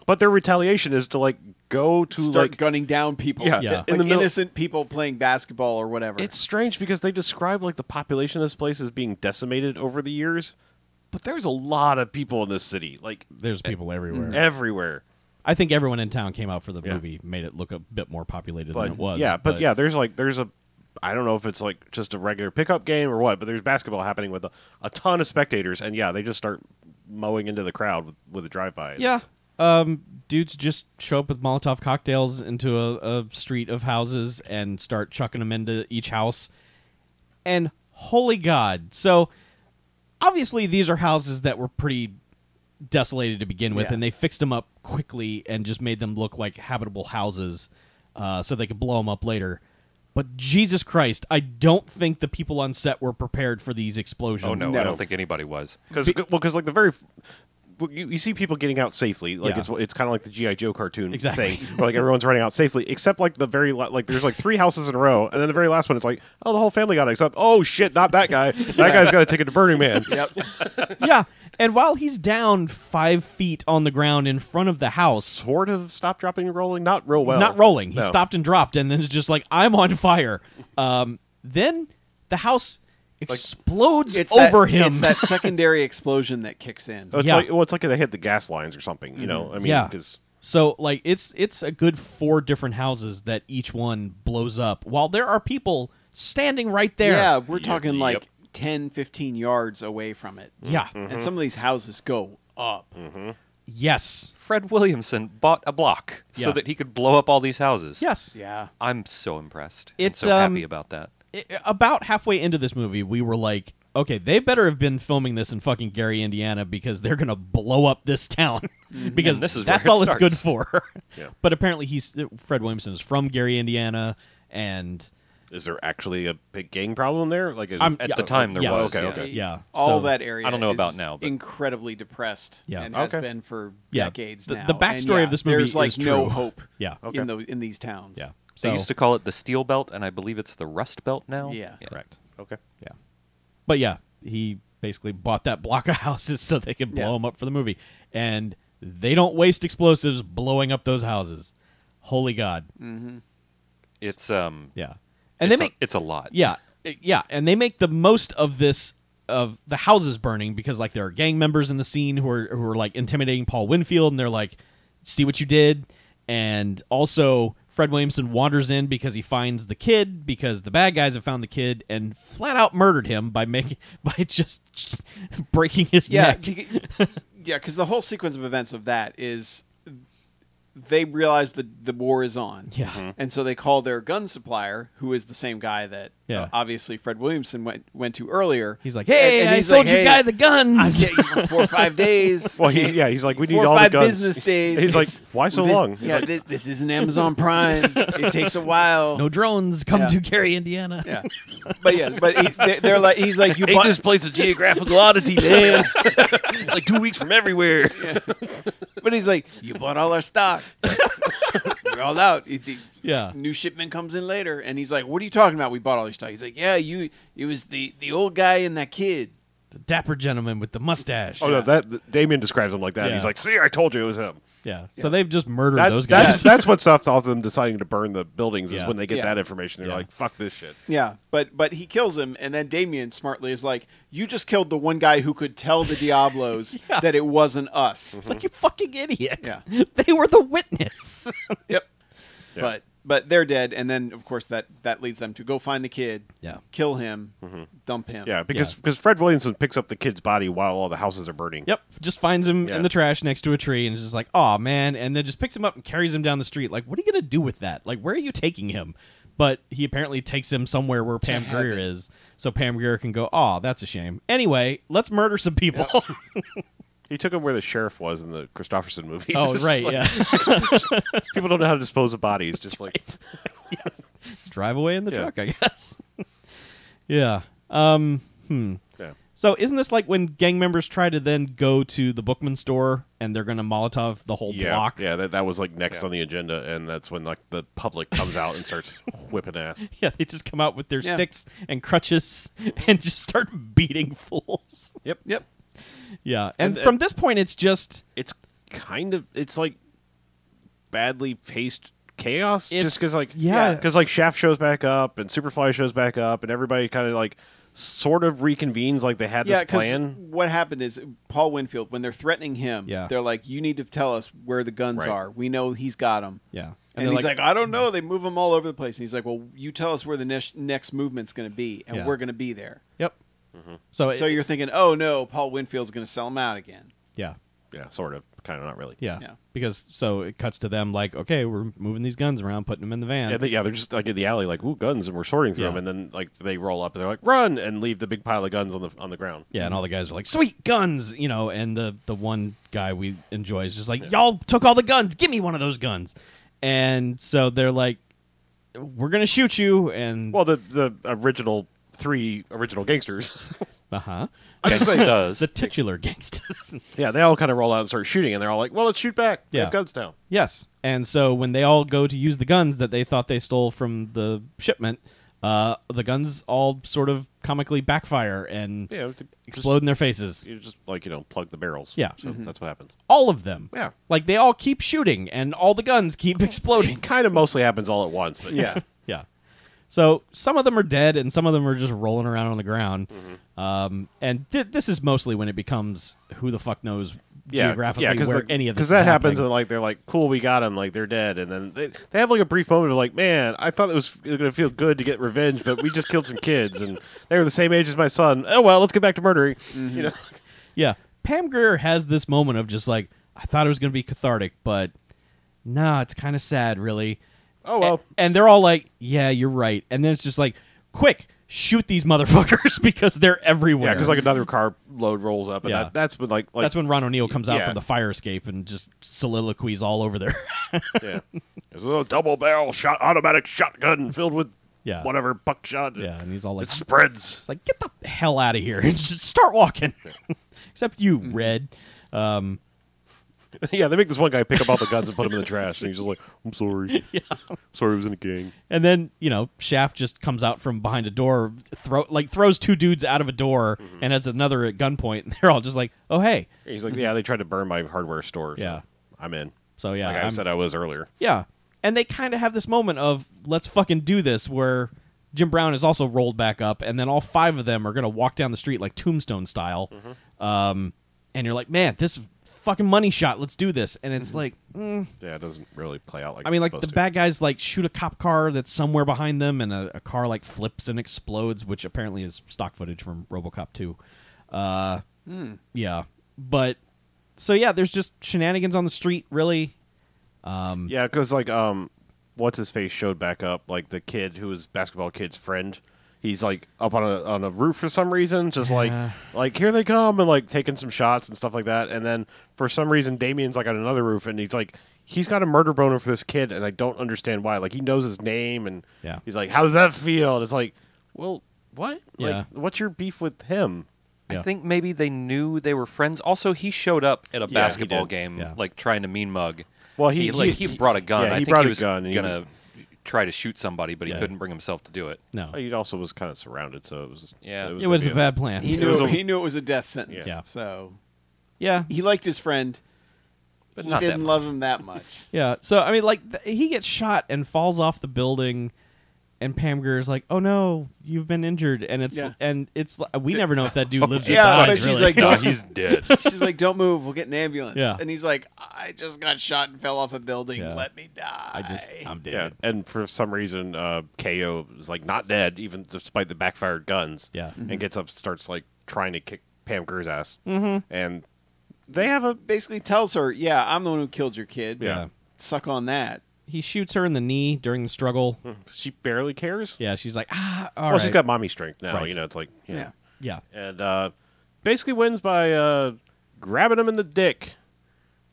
But their retaliation is to like go to start like gunning down people. Yeah. Yeah. In Like the innocent people playing basketball or whatever. It's strange because they describe like the population of this place as being decimated over the years, but there's a lot of people in this city. Like There's people everywhere. everywhere. I think everyone in town came out for the movie, made it look a bit more populated than it was. Yeah, but yeah, there's a I don't know if it's like just a regular pickup game or what, but there's basketball happening with a ton of spectators, and yeah, they just start mowing into the crowd with a drive-by. Yeah. Dudes just show up with Molotov cocktails into a street of houses and start chucking them into each house. And holy God. So, obviously, these are houses that were pretty desolated to begin with, and they fixed them up quickly and just made them look like habitable houses so they could blow them up later. But Jesus Christ, I don't think the people on set were prepared for these explosions. Oh, no, I don't think anybody was. Because like you see people getting out safely. Like Yeah. it's kind of like the G.I. Joe cartoon Exactly. thing, where like everyone's running out safely, except like the very like there's like 3 houses in a row, and then the very last one, it's like, oh, the whole family got it, except oh shit, not that guy. That guy's got to take it to Burning Man. Yep. Yeah. And while he's down 5 feet on the ground in front of the house, Sort of stop, dropping, and rolling, not real well. he's not rolling. He No. stopped and dropped, and then it's just like, I'm on fire. Then the house explodes over him. It's that secondary explosion that kicks in. It's Yeah. like it's like they hit the gas lines or something. You know, I mean, Yeah. because So like it's a good 4 different houses that each one blows up, while there are people standing right there. Yeah, we're talking Yep. like 10, 15 yards away from it. Yeah. And some of these houses go up. Yes. Fred Williamson bought a block so Yeah. that he could blow up all these houses. Yes. Yeah. I'm so impressed. It's, I'm so happy about that. About halfway into this movie, we were like, okay, they better have been filming this in fucking Gary, Indiana, because they're gonna blow up this town. Because And this is that's where it all it's good starts. for. Yeah. But apparently Fred Williamson is from Gary, Indiana, and is there actually a big gang problem there? Like is, I'm- At yeah, the time, there yes. was. Okay, yeah. okay. yeah. All so, that area I don't know is about now, but- incredibly depressed Yeah. and has Okay. been for Yeah. decades The- now. the backstory And, of this movie there's like is no true. hope Yeah. Okay. in these towns. Yeah. They So used to call it the Steel Belt, and I believe it's the Rust Belt now. Yeah. correct. okay. Yeah. But yeah, he basically bought that block of houses so they could blow Yeah. them up for the movie. And they don't waste explosives blowing up those houses. Holy God. It's Yeah. And it's they make it's a lot. yeah, and they make the most of this of the houses burning because like there are gang members in the scene who are like intimidating Paul Winfield, and they're like, "See what you did." And also Fred Williamson wanders in because he finds the kid, because the bad guys have found the kid and flat out murdered him by just breaking his Yeah. neck. Yeah, because the whole sequence of events of that is they realize that the war is on. Yeah. And so they call their gun supplier, who is the same guy that Yeah. obviously Fred Williamson went to earlier. He's like, "Hey, And I he's sold like, you "Hey, guy the guns." I'll get you for 4 or 5 days. Well, he's like, we need 4 or all 5 the guns. business days. He's like, It's- why so this- long? Yeah, this isn't Amazon Prime. It takes a while. No drones come Yeah. to Gary, Indiana. Yeah, but they're like, he's like, you bought place a geographical oddity, man. It's like 2 weeks from everywhere. But he's like, you bought all our stock. We're all out. The Yeah. new shipment comes in later, and he's like, "What are you talking about? We bought all your stock." He's like, "Yeah, it was the old guy and that kid." The dapper gentleman with the mustache. Oh no, that Damien describes him like that. Yeah. He's like, "See, I told you it was him." Yeah. So they've just murdered those guys. That's what stops all of them deciding to burn the buildings is Yeah. when they get Yeah. that information. They're Yeah. like, "Fuck this shit." Yeah, but he kills him, and then Damien smartly is like, "You just killed the one guy who could tell the Diablos Yeah. that it wasn't us." It's like, you fucking idiot. Yeah. They were the witness. Yep. Yeah. But they're dead, and then of course that leads them to go find the kid, Yeah. kill him, dump him. Yeah, because Fred Williamson picks up the kid's body while all the houses are burning. Yep. Just finds him Yeah. in the trash next to a tree and is just like, "Oh man," and then just picks him up and carries him down the street. Like, what are you gonna do with that? Like, where are you taking him? But he apparently takes him somewhere where Pam Grier heaven. is, so Pam Grier can go, "Oh, that's a shame." Anyway, let's murder some people. He took him where the sheriff was in the Christopherson movie. Oh, It's right, like- yeah. People don't know how to dispose of bodies. Just like, Right. Yes. Drive away in the Yeah. truck, I guess. Yeah. yeah. So isn't this like when gang members try to then go to the Bookman store and they're going to Molotov the whole block? Yeah, that was like next on the agenda, and that's when like the public comes out and starts whipping ass. Yeah, they just come out with their Yeah. sticks and crutches and just start beating fools. Yep. Yeah, and And- from this point, it's just It's it's like badly paced chaos. It's- Just because like yeah. because like Shaft shows back up and Superfly shows back up, and everybody kind of like sort of reconvenes like they had Yeah, this 'cause plan. what happened is Paul Winfield, when they're threatening him, Yeah. they're like, "You need to tell us where the guns Right. are. We know he's got them." yeah, And they're he's like, "I don't know. They move them all over the place." And he's like, "Well, you tell us where the next movement's going to be, and Yeah. we're going to be there." "Yep." So, So you're thinking, "Oh no, Paul Winfield's going to sell them out again." yeah, Yeah, sort of, kind of, not really. yeah, Yeah. because so it cuts to them like, okay, we're moving these guns around, putting them in the van. Yeah, they're just like in the alley, like ooh, guns, and we're sorting through Yeah. them, and then like they roll up and they're like run and leave the big pile of guns on the ground. Yeah, and all the guys are like, "Sweet guns," and the one guy we enjoy is just like, "Y'all took all the guns. Give me one of those guns." And so they're like, "We're gonna shoot you." And Well, the original 3 original gangsters. Uh-huh. Gangstas. The titular Gangstas. Yeah, they all kind of roll out and start shooting, and they're all like, well, let's shoot back. We Yeah. have guns now. Yes. And so when they all go to use the guns that they thought they stole from the shipment, the guns all sort of comically backfire and Yeah, explode in their faces. You just, like, plug the barrels. Yeah. So that's what happens. All of them. Yeah. Like, they all keep shooting, and all the guns keep exploding. It kind of mostly happens all at once, but Yeah. Yeah. So some of them are dead, and some of them are just rolling around on the ground. And this is mostly when it becomes who the fuck knows geographically where any of this is that happens, happening. and like they're like, cool, we got them, like they're dead, and then they have like a brief moment of like, man, I thought it was going to feel good to get revenge, but we just killed some kids, and they were the same age as my son. Oh well, let's get back to murdering. You know, Yeah. Pam Grier has this moment of just like, I thought it was going to be cathartic, but no, it's kind of sad, really. oh well, And they're all like, yeah, you're right. And then it's just like, quick, shoot these motherfuckers because they're everywhere. yeah, because like another car load rolls up, and Yeah. that's when like that's when Ron O'Neal comes out yeah. from the fire escape and just soliloquies all over there. yeah, there's a little double barrel automatic shotgun filled with Yeah. whatever buckshot. Yeah, and he's all like, It spreads. it's like, get the hell out of here and just start walking. Except you, Red. Yeah, they make this one guy pick up all the guns and put them in the trash, and he's just like, I'm sorry. Sorry, I was in a gang. And then, Shaft just comes out from behind a door, throws two dudes out of a door, and has another at gunpoint, and they're all just like, oh, hey. He's like, yeah, they tried to burn my hardware store. So Yeah. I'm in. So, yeah. Like I said I was earlier. Yeah. And they kind of have this moment of, let's fucking do this, where Jim Brown is also rolled back up, and then all five of them are going to walk down the street like Tombstone style. And you're like, man, this fucking money shot, let's do this. And it's like, Yeah, it doesn't really play out like I mean, it's like the supposed to. bad guys like shoot a cop car that's somewhere behind them, and a car like flips and explodes, which apparently is stock footage from RoboCop 2. Yeah, but so yeah, there's just shenanigans on the street, really. Yeah, because like what's his face showed back up, like the kid who was basketball kid's friend. He's like up on a roof for some reason, just like here they come, and like taking some shots and stuff like that. And then for some reason, Damien's like on another roof, and he's got a murder boner for this kid, and I don't understand why. Like he knows his name, and Yeah. he's like, how does that feel? And it's like, well, what? Yeah. Like, what's your beef with him? Yeah. I think maybe they knew they were friends. Also, he showed up at a he basketball did. game, Yeah. like trying to mean mug. Well, he brought a gun. Yeah, I he think brought he a was gun, and he- gonna try to shoot somebody, but he Yeah. couldn't bring himself to do it. No, He also was kind of surrounded, so it was Yeah. it was a maybe bad plan. He It was knew a- he knew it was a death sentence. Yeah. So Yeah, he liked his friend, But he not that didn't much. love him that much. Yeah, so I mean, like he gets shot and falls off the building, and Pam Grier's like, "Oh no, you've been injured," and it's like, we never know if that dude lives or Yeah, dies. but she's really. like, No, Don't- he's dead. She's like, "Don't move, we'll get an ambulance." Yeah. And he's like, "I just got shot and fell off a building. Yeah. Let me die." I'm dead. Yeah, and for some reason, KO is like not dead, even despite the backfired guns. Yeah. and gets up, starts like trying to kick Pam Grier's ass, and they have a basically tells her, "Yeah, I'm the one who killed your kid. Yeah. Suck on that." He shoots her in the knee during the struggle. she barely cares. Yeah, she's like, all Well, right. she's got mommy strength now. Right. You know, it's like Yeah. Yeah. and basically wins by grabbing him in the dick,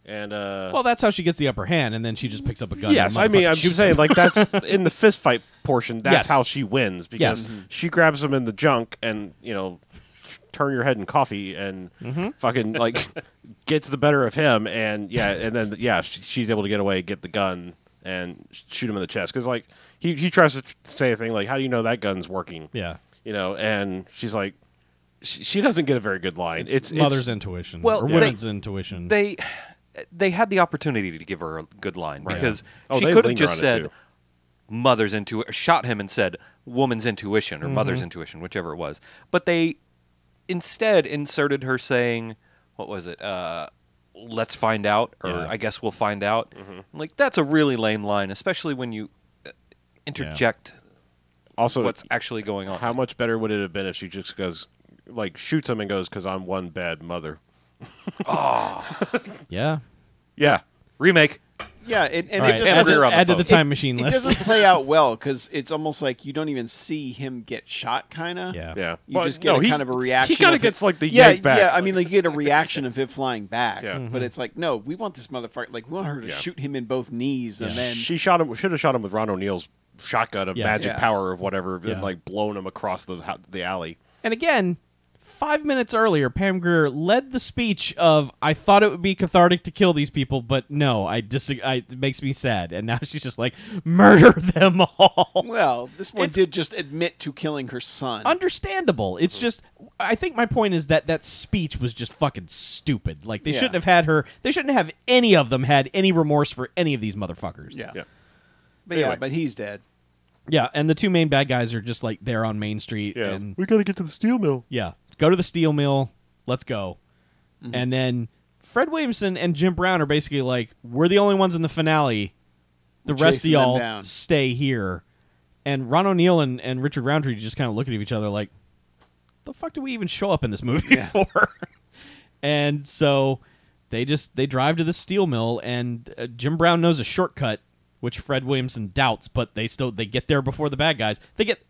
and Well, that's how she gets the upper hand, and then she just picks up a gun. yes, and I mean, motherfucking I'm shoots just saying, him. like that's in the fist fight portion. That's Yes. how she wins because Yes. she grabs him in the junk and turn your head in coffee and fucking like gets the better of him, and then she's able to get away, get the gun, and shoot him in the chest because like he tries to say a thing like, how do you know that gun's working? Yeah. And she's like, she doesn't get a very good line. It's mother's intuition. Well, or they- women's intuition. They had the opportunity to give her a good line Right. because Oh, she they could have linger just on it, said too. mother's intuition, shot him and said woman's intuition or mother's intuition, whichever it was. But they instead inserted her saying, what was it? Let's find out, or Yeah. I guess we'll find out. Like, that's a really lame line, especially when you interject also what's actually going on. how much better would it have been if she just goes like shoots him and goes, because I'm one bad mother. yeah. Yeah. Remake. Yeah, and All right, it just add add, her on the add to phone. the time machine it list. doesn't play out well because it's almost like you don't even see him get shot. Kind of. Yeah. Yeah. You just get a kind of a reaction. He kind of of gets it. like the Yeah, yank back. yeah. I mean, like you get a reaction of it flying back. Yeah. But it's like, no, we want this motherfucker. Like we want her to Yeah. shoot him in both knees, and then she shot him. Should have shot him with Ron O'Neal's shotgun of Yes. magic Yeah. power of whatever, Yeah. and like blown him across the alley. And again, 5 minutes earlier, Pam Grier led the speech of, I thought it would be cathartic to kill these people, but no, it makes me sad. And now she's just like, murder them all. Well, this one did just admit to killing her son. Understandable. It's just, I think my point is that speech was just fucking stupid. Like, they shouldn't have had her, they shouldn't have any of them had any remorse for any of these motherfuckers. Yeah. But Anyway. but he's dead. Yeah, and the two main bad guys are just like there on Main Street. Yeah. And We got to get to the steel mill. yeah, go to the steel mill. Let's go. And then Fred Williamson and Jim Brown are basically like, we're the only ones in the finale. The rest of Chasing them y'all down. stay here. And Ron O'Neal and Richard Roundtree just kind of look at each other like, the fuck do we even show up in this movie for? And so they drive to the steel mill, and Jim Brown knows a shortcut, which Fred Williamson doubts, but they get there before the bad guys. They get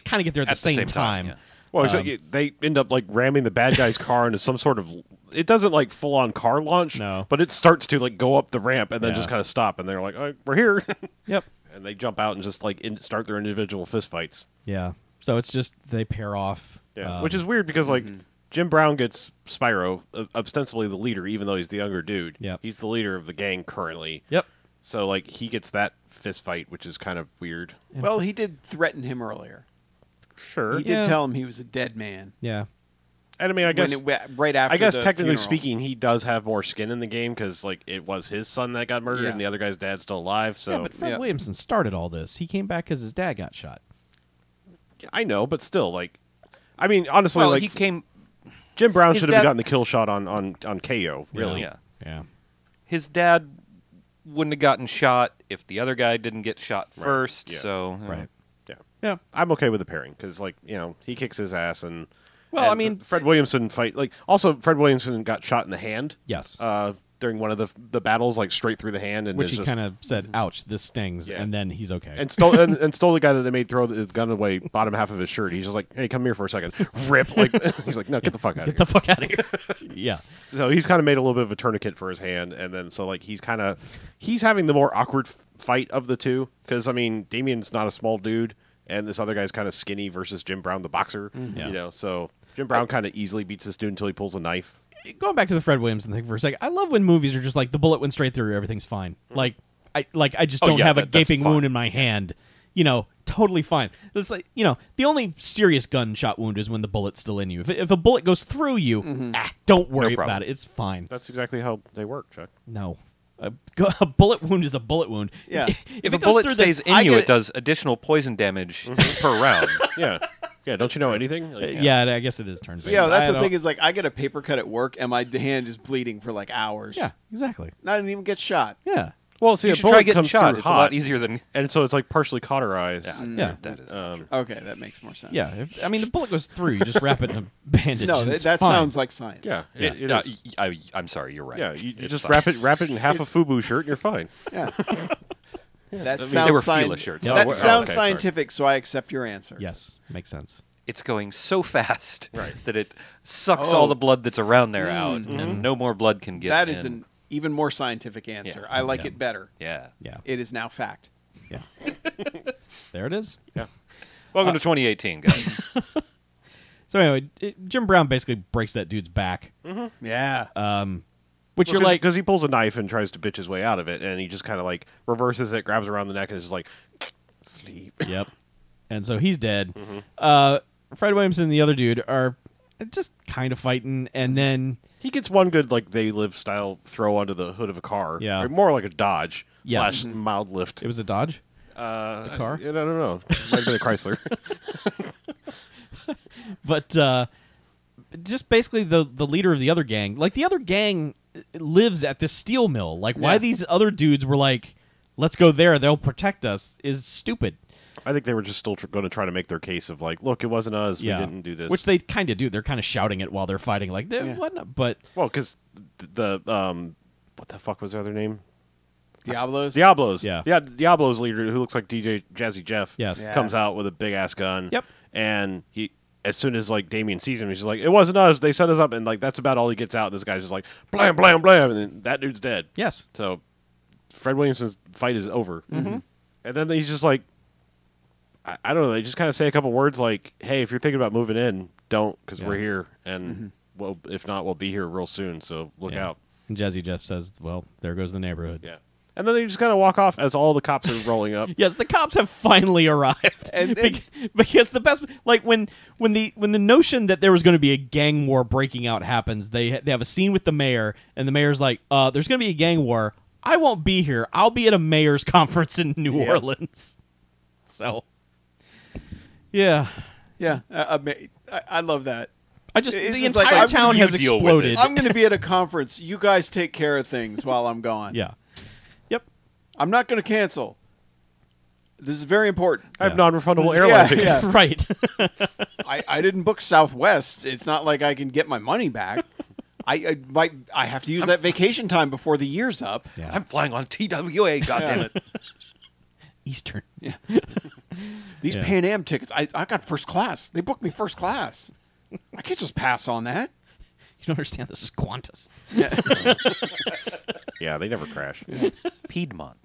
kind of get there at the same time. yeah. Well, they end up like ramming the bad guy's car into some sort of. It doesn't like full on car launch, No. but it starts to like go up the ramp and then Yeah. just kind of stop, and they're like, "All right, we're here," Yep. and they jump out and just like start their individual fist fights. Yeah. So it's just they pair off. Yeah, which is weird because like Jim Brown gets Spyro, ostensibly the leader, even though he's the younger dude. Yep. He's the leader of the gang currently. Yep. So like he gets that fist fight, which is kind of weird. Well, he did threaten him earlier. Sure. He did tell him he was a dead man. Yeah. And I mean, I guess Right after. I guess the technically funeral. speaking, he does have more skin in the game because like it was his son that got murdered, Yeah. and the other guy's dad's still alive. So Yeah, but Fred Williamson started all this. He came back because his dad got shot. I know, but still, like, I mean, honestly, Well, like he came. Jim Brown his should have dad- gotten the kill shot on KO. Really, Yeah. Yeah. His dad wouldn't have gotten shot if the other guy didn't get shot first. Yeah. So Right. yeah. Yeah. I'm okay with the pairing because, like, he kicks his ass and. Well, and I mean, Fred Williamson fight like also Fred Williamson got shot in the hand. Yes. During one of the battles, like straight through the hand, and Which it's he just- kind of said, "Ouch, this stings," Yeah. and then he's okay. and stole and stole the guy that they made throw his gun away, bottom half of his shirt. He's just like, "Hey, come here for a second." Rip, like he's like, "No, get the fuck out of Get here." the fuck out of here. Yeah. So he's kind of made a little bit of a tourniquet for his hand, and then so like he's having the more awkward fight of the two because I mean Damien's not a small dude, and this other guy's kind of skinny versus Jim Brown, the boxer. Yeah. So Jim Brown kind of easily beats this dude until he pulls a knife. Going back to the Fred Williamson thing for a second, I love when movies are just like the bullet went straight through, everything's fine. Like I just don't have a that's gaping fine. wound in my hand. Totally fine. It's like the only serious gunshot wound is when the bullet's still in you. If a bullet goes through you, don't worry problem. about it. It's fine. That's exactly how they work, Chuck. No. A bullet wound is a bullet wound. Yeah. if it a goes bullet through stays I in you, get it does additional poison damage per round. Yeah, yeah. Don't you know anything? Like, Yeah, I guess it is turn based. Yeah, that's I the don't- thing is like I get a paper cut at work and my hand is bleeding for like hours. Yeah, exactly. And I didn't even get shot. Yeah. Well, see, You a should bullet try getting comes shot. through It's hot, a lot easier than. and so it's like partially cauterized. Yeah. That is. Okay, that makes more sense. Yeah, the bullet goes through, you just wrap it in a bandage. No, and that it's fine. sounds like science. Yeah, Yeah. it No, is. I'm sorry. You're right. Yeah, you It's just fine. wrap it in half a FUBU shirt, and you're fine. Yeah. That they sounds were Fila shirts. That Oh, sounds okay, sorry. scientific, so I accept your answer. Yes, makes sense. It's going so fast Right. that it sucks Oh. all the blood that's around there out, and no more blood can get That in. is an even more scientific answer. I like it better. Yeah. Yeah. It is now fact. Yeah. There it is. Welcome to 2018, guys. So anyway, Jim Brown basically breaks that dude's back. Yeah. Which you're like, because he pulls a knife and tries to bitch his way out of it, and he just kind of like reverses it, grabs around the neck, and is just like, sleep. yep. And so he's dead. Fred Williamson and the other dude are just kind of fighting, and then He gets one good like they live style throw onto the hood of a car. Yeah. Or more like a Dodge Yes. / mild lift. it was a Dodge. the car? I don't know. Might have been a Chrysler. But just basically the leader of the other gang, like the other gang lives at this steel mill. Like why Yeah. these other dudes were like, let's go there, they'll protect us, is stupid. I think they were just still going to try to make their case of like, look, it wasn't us. Yeah. We didn't do this. Which they kind of do. They're kind of shouting it while they're fighting, like, what? not-" But well, because the what the fuck was their other name? Diablos. Diablos. Yeah. Diablos leader who looks like DJ Jazzy Jeff. Yes. Yeah. Comes out with a big ass gun. Yep. And he, as soon as like Damien sees him, he's just like, it wasn't us. They set us up, and like that's about all he gets out. This guy's just like blam blam blam, and then that dude's dead. yes, So Fred Williamson's fight is over. Mm-hmm. And then he's just like, I don't know. They just kind of say a couple words like, "Hey, if you're thinking about moving in, don't, because Yeah. we're here, and well, if not, we'll be here real soon. So look Yeah. out. And Jazzy Jeff says, "Well, there goes the neighborhood." Yeah. And then they just kind of walk off as all the cops are rolling up. Yes, the cops have finally arrived. And- Because the best, like when the notion that there was going to be a gang war breaking out happens, they have a scene with the mayor, and the mayor's like, "There's going to be a gang war. I won't be here. I'll be at a mayor's conference in New Yep. Orleans." So, yeah, Yeah, I love that. I just It's the just like, entire I'm- town you has deal with exploded. it. I'm going to be at a conference. You guys take care of things while I'm gone. Yeah, yep, I'm not going to cancel. This is very important. I have Yeah. non-refundable airline tickets. Yeah. right. I didn't book Southwest. It's not like I can get my money back. I have to use that vacation time before the year's up. Yeah. I'm flying on TWA, goddammit. Eastern. These Yeah. Pan Am tickets, I got first class. They booked me first class. I can't just pass on that. You don't understand. This is Qantas. Yeah, they never crash. Piedmont.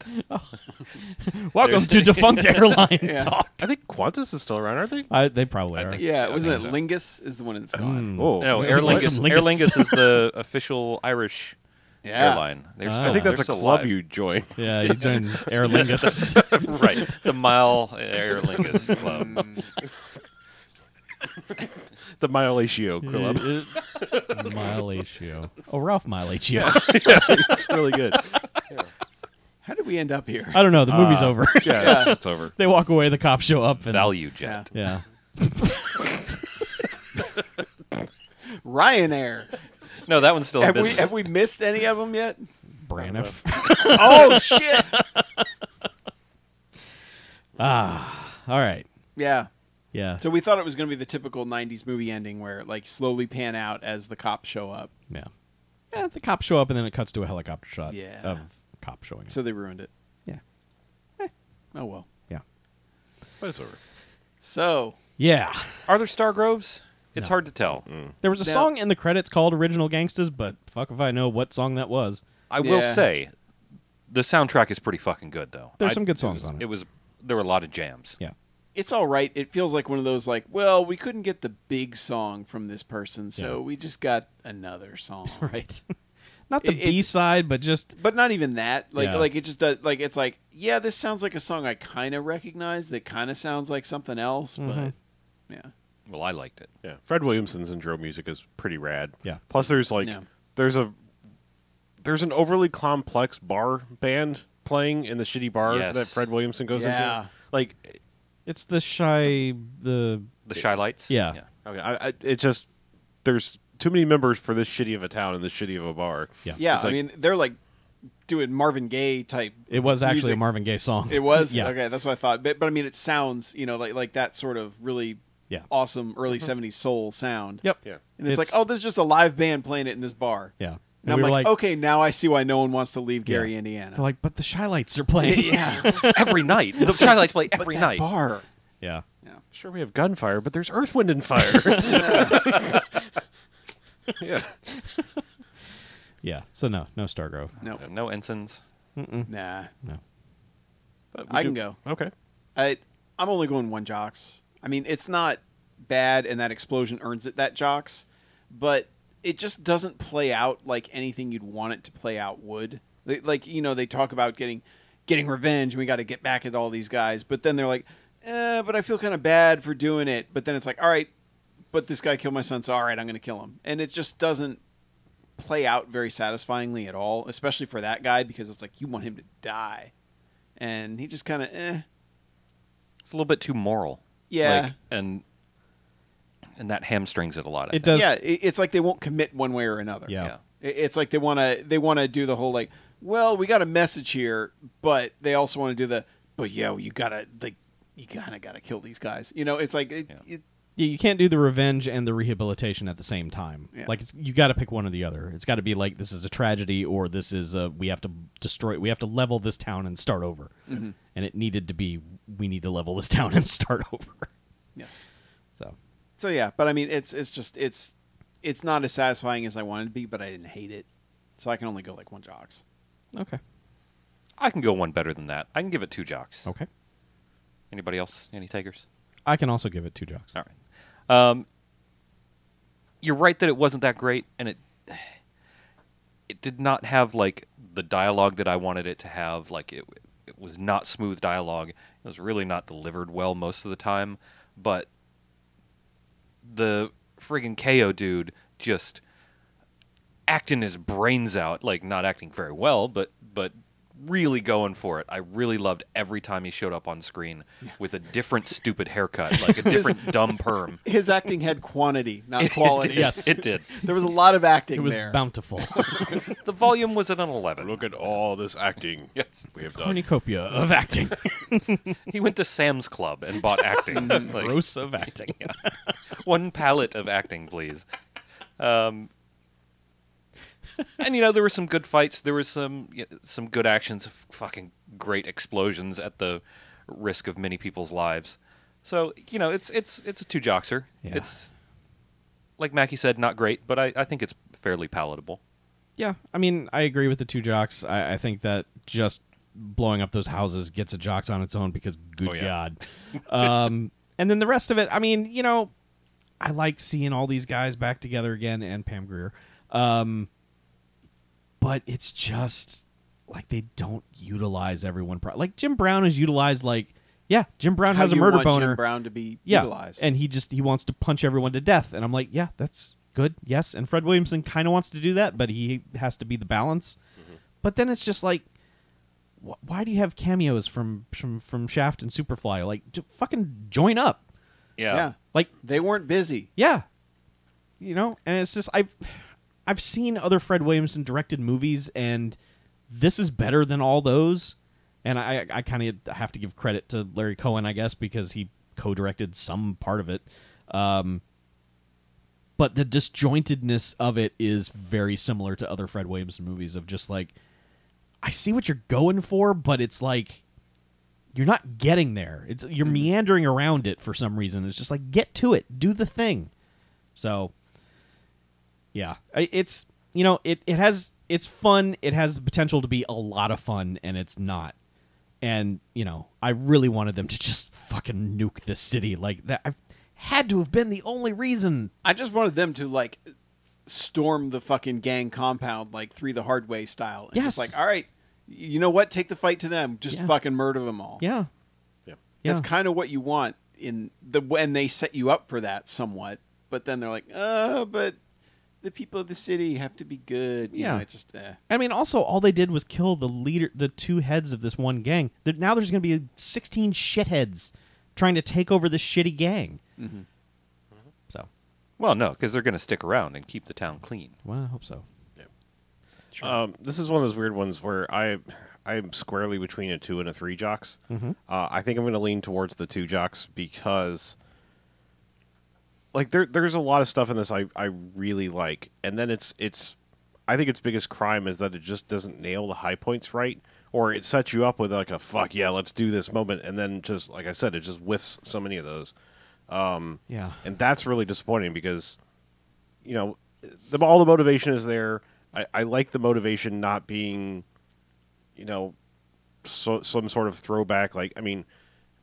Welcome to defunct airline Yeah. talk. I think Qantas is still around, aren't they? They probably I are. think- Yeah, I wasn't it think so. Lingus is the one that's gone. Oh, No, Is Aer it like Lingus. some Aer Lingus? Lingus is the official Irish Yeah. airline. They're Ah. still, I think that's they're a still club alive. you join. Yeah, you join Aer Lingus. Right, the Mile Aer Lingus Club. The Milatio Club. Milatio. Oh, Ralph Milatio. It's really good. How did we end up here? I don't know. The movie's over. Yeah, it's over. They walk away. The cops show up. And, Value Jet. Yeah. Ryanair. No, that one's still in Have business. we missed any of them yet? Braniff. Oh shit! All right. Yeah. Yeah. So we thought it was going to be the typical '90s movie ending where it like slowly pan out as the cops show up. Yeah. Yeah. The cops show up, and then it cuts to a helicopter shot Yeah. of cops showing up. So they ruined it. Yeah. Oh well. Yeah. But it's over. So Yeah. Are there Star Groves? It's hard to tell. There was a Now- song in the credits called "Original Gangstas," but fuck if I know what song that was. I will Yeah. say, the soundtrack is pretty fucking good, though. There's some good songs on it. It was. There were a lot of jams. Yeah. it's all right. It feels like one of those like, well, we couldn't get the big song from this person, so Yeah. we just got another song. Right. Not the It's- B side, but just But not even that. Like Yeah. like it just does. Like it's like, yeah, this sounds like a song I kind of recognize. That kind of sounds like something else. But yeah. Well, I liked it. Yeah, Fred Williamson's intro music is pretty rad. Yeah. Plus, there's like Yeah. there's an overly complex bar band playing in the shitty bar Yes. that Fred Williamson goes Yeah. into. Like, it's the shy The Shy Lights. Yeah. okay, it's just there's too many members for this shitty of a town and this shitty of a bar. Yeah. Yeah, It's I like- mean, they're like doing Marvin Gaye type. It was actually music. a Marvin Gaye song. It was Yeah. okay. That's what I thought. But I mean, it sounds like that sort of really Yeah. awesome early '70s soul sound. Yep. Yeah. And it's like, oh, there's just a live band playing it in this bar. Yeah. And I'm we were like, okay, now I see why no one wants to leave Gary, Indiana. They're like, but the Shy Lights are playing. yeah, Every night. The Shy Lights play but every that night. bar. Yeah. Sure, we have gunfire, but there's earth, wind, and fire. Yeah. Yeah. So no Stargrove. No, No ensigns. nah. No. But we I do- can go. Okay. I'm only going one jocks. I mean, it's not bad, and that explosion earns it that jocks, but it just doesn't play out like anything you'd want it to play out would. They talk about getting revenge, and we got to get back at all these guys, but then they're like, but I feel kind of bad for doing it. But then it's like, all right, but this guy killed my son, so all right, I'm going to kill him, and it just doesn't play out very satisfyingly at all, especially for that guy, because it's like you want him to die, and he just kind of It's a little bit too moral. Yeah. Like, and that hamstrings it a lot. I It think. does. Yeah, it's like they won't commit one way or another. Yeah. It's like they want to do the whole like, well, we got a message here, but they also want to do the, but yeah, you kind of gotta kill these guys. It's like Yeah, you can't do the revenge and the rehabilitation at the same time. Yeah. Like you got to pick one or the other. It's got to be like this is a tragedy or this is we have to level this town and start over. Mm-hmm. And it needed to be we need to level this town and start over. yes. So Yeah, but I mean, it's not as satisfying as I wanted to be, but I didn't hate it, so I can only go like one jocks. okay, I can go one better than that. I can give it 2 jocks. okay. Anybody else? Any takers? I can also give it 2 jocks. All right. you're right that it wasn't that great, and it did not have like the dialogue that I wanted it to have. Like it was not smooth dialogue. It was really not delivered well most of the time. But the friggin' KO dude just acting his brains out, like not acting very well, but really going for it. I really loved every time he showed up on screen with a different stupid haircut, like a different dumb perm. His acting had quantity, not quality. Yes. It did. There was a lot of acting It was there. bountiful. The volume was at an 11. Look at all this acting Yes. we have done. Cornucopia of acting. He went to Sam's Club and bought acting. Like, Gross of acting. one pallet of acting, please. And there were some good fights. There was some good actions, fucking great explosions at the risk of many people's lives. So it's a two-joxer. Yeah. It's like Mackie said, not great, but I think it's fairly palatable. Yeah, I mean, I agree with the two jocks. I think that just blowing up those houses gets a jocks on its own because, good Oh, yeah. God. And then the rest of it, I mean, I like seeing all these guys back together again and Pam Grier. But it's just like they don't utilize everyone. Like Jim Brown is utilized like, yeah, Jim Brown How has a you murder want boner. Jim Brown to be Yeah, utilized. and he wants to punch everyone to death. And I'm like, yeah, that's good, yes. And Fred Williamson kind of wants to do that, but he has to be the balance. Mm-hmm. But then it's just like, why do you have cameos from Shaft and Superfly? Like, fucking join up. yeah. Like, They weren't busy. yeah, and it's just I've seen other Fred Williamson directed movies, and this is better than all those. And I kind of have to give credit to Larry Cohen, I guess, because he co-directed some part of it. But the disjointedness of it is very similar to other Fred Williamson movies of just like, I see what you're going for, but it's like you're not getting there. You're meandering around it for some reason. It's just like, get to it. Do the thing. So, yeah. It's, it's fun. It has the potential to be a lot of fun, and it's not. And, I really wanted them to just fucking nuke this city. Like, that I had to have been the only reason. I just wanted them to, like, storm the fucking gang compound, like, Three the Hard Way style. And Yes. just like, all right, you know what? Take the fight to them. Just Yeah. fucking murder them all. Yeah. Yeah. Yeah. That's kind of what you want when they set you up for that somewhat. But then they're like, but the people of the city have to be good. You Yeah. know, it just, I mean, also, all they did was kill the two heads of this one gang. Now there's going to be 16 shitheads trying to take over this shitty gang. Mhm. So, Well, no, because they're going to stick around and keep the town clean. well, I hope so. This is one of those weird ones where I'm squarely between a 2 and a 3 jocks. Mm-hmm. I think I'm going to lean towards the 2 jocks because, like, there's a lot of stuff in this I really like, and then it's I think its biggest crime is that it just doesn't nail the high points right, or it sets you up with like a fuck yeah, let's do this moment, and then just like I said, it just whiffs so many of those. Yeah. And that's really disappointing because, all the motivation is there. I like the motivation not being, some sort of throwback. Like, I mean,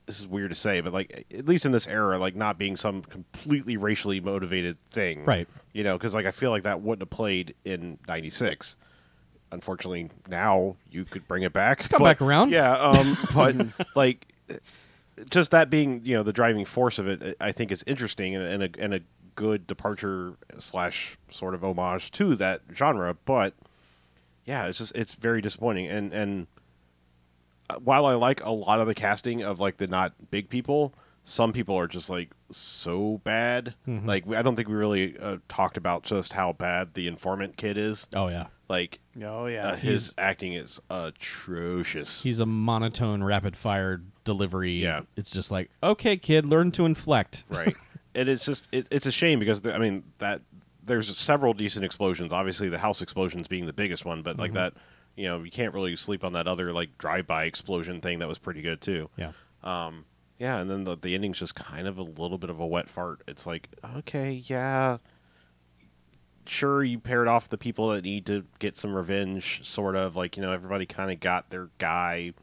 this is weird to say, but like, at least in this era, like not being some completely racially motivated thing. Right. Because like I feel like that wouldn't have played in '96. Unfortunately, now you could bring it back. It's come back around. Yeah. But like, just that being, the driving force of it, I think is interesting and a good departure / sort of homage to that genre. But yeah, it's very disappointing. And while I like a lot of the casting of like the not big people, some people are just like so bad. Mm-hmm. Like I don't think we really talked about just how bad the informant kid is. Oh, yeah. Like, oh, yeah. his acting is atrocious. He's a monotone, rapid-fire delivery. Yeah. It's just like, okay, kid, learn to inflect. Right. And it's just it's a shame because that there's several decent explosions. Obviously, the house explosions being the biggest one, but like that, you can't really sleep on that other like drive-by explosion thing that was pretty good too. Yeah. Yeah, and then the ending's just kind of a little bit of a wet fart. It's like, okay, yeah, sure, you paired off the people that need to get some revenge, sort of like everybody kind of got their guy,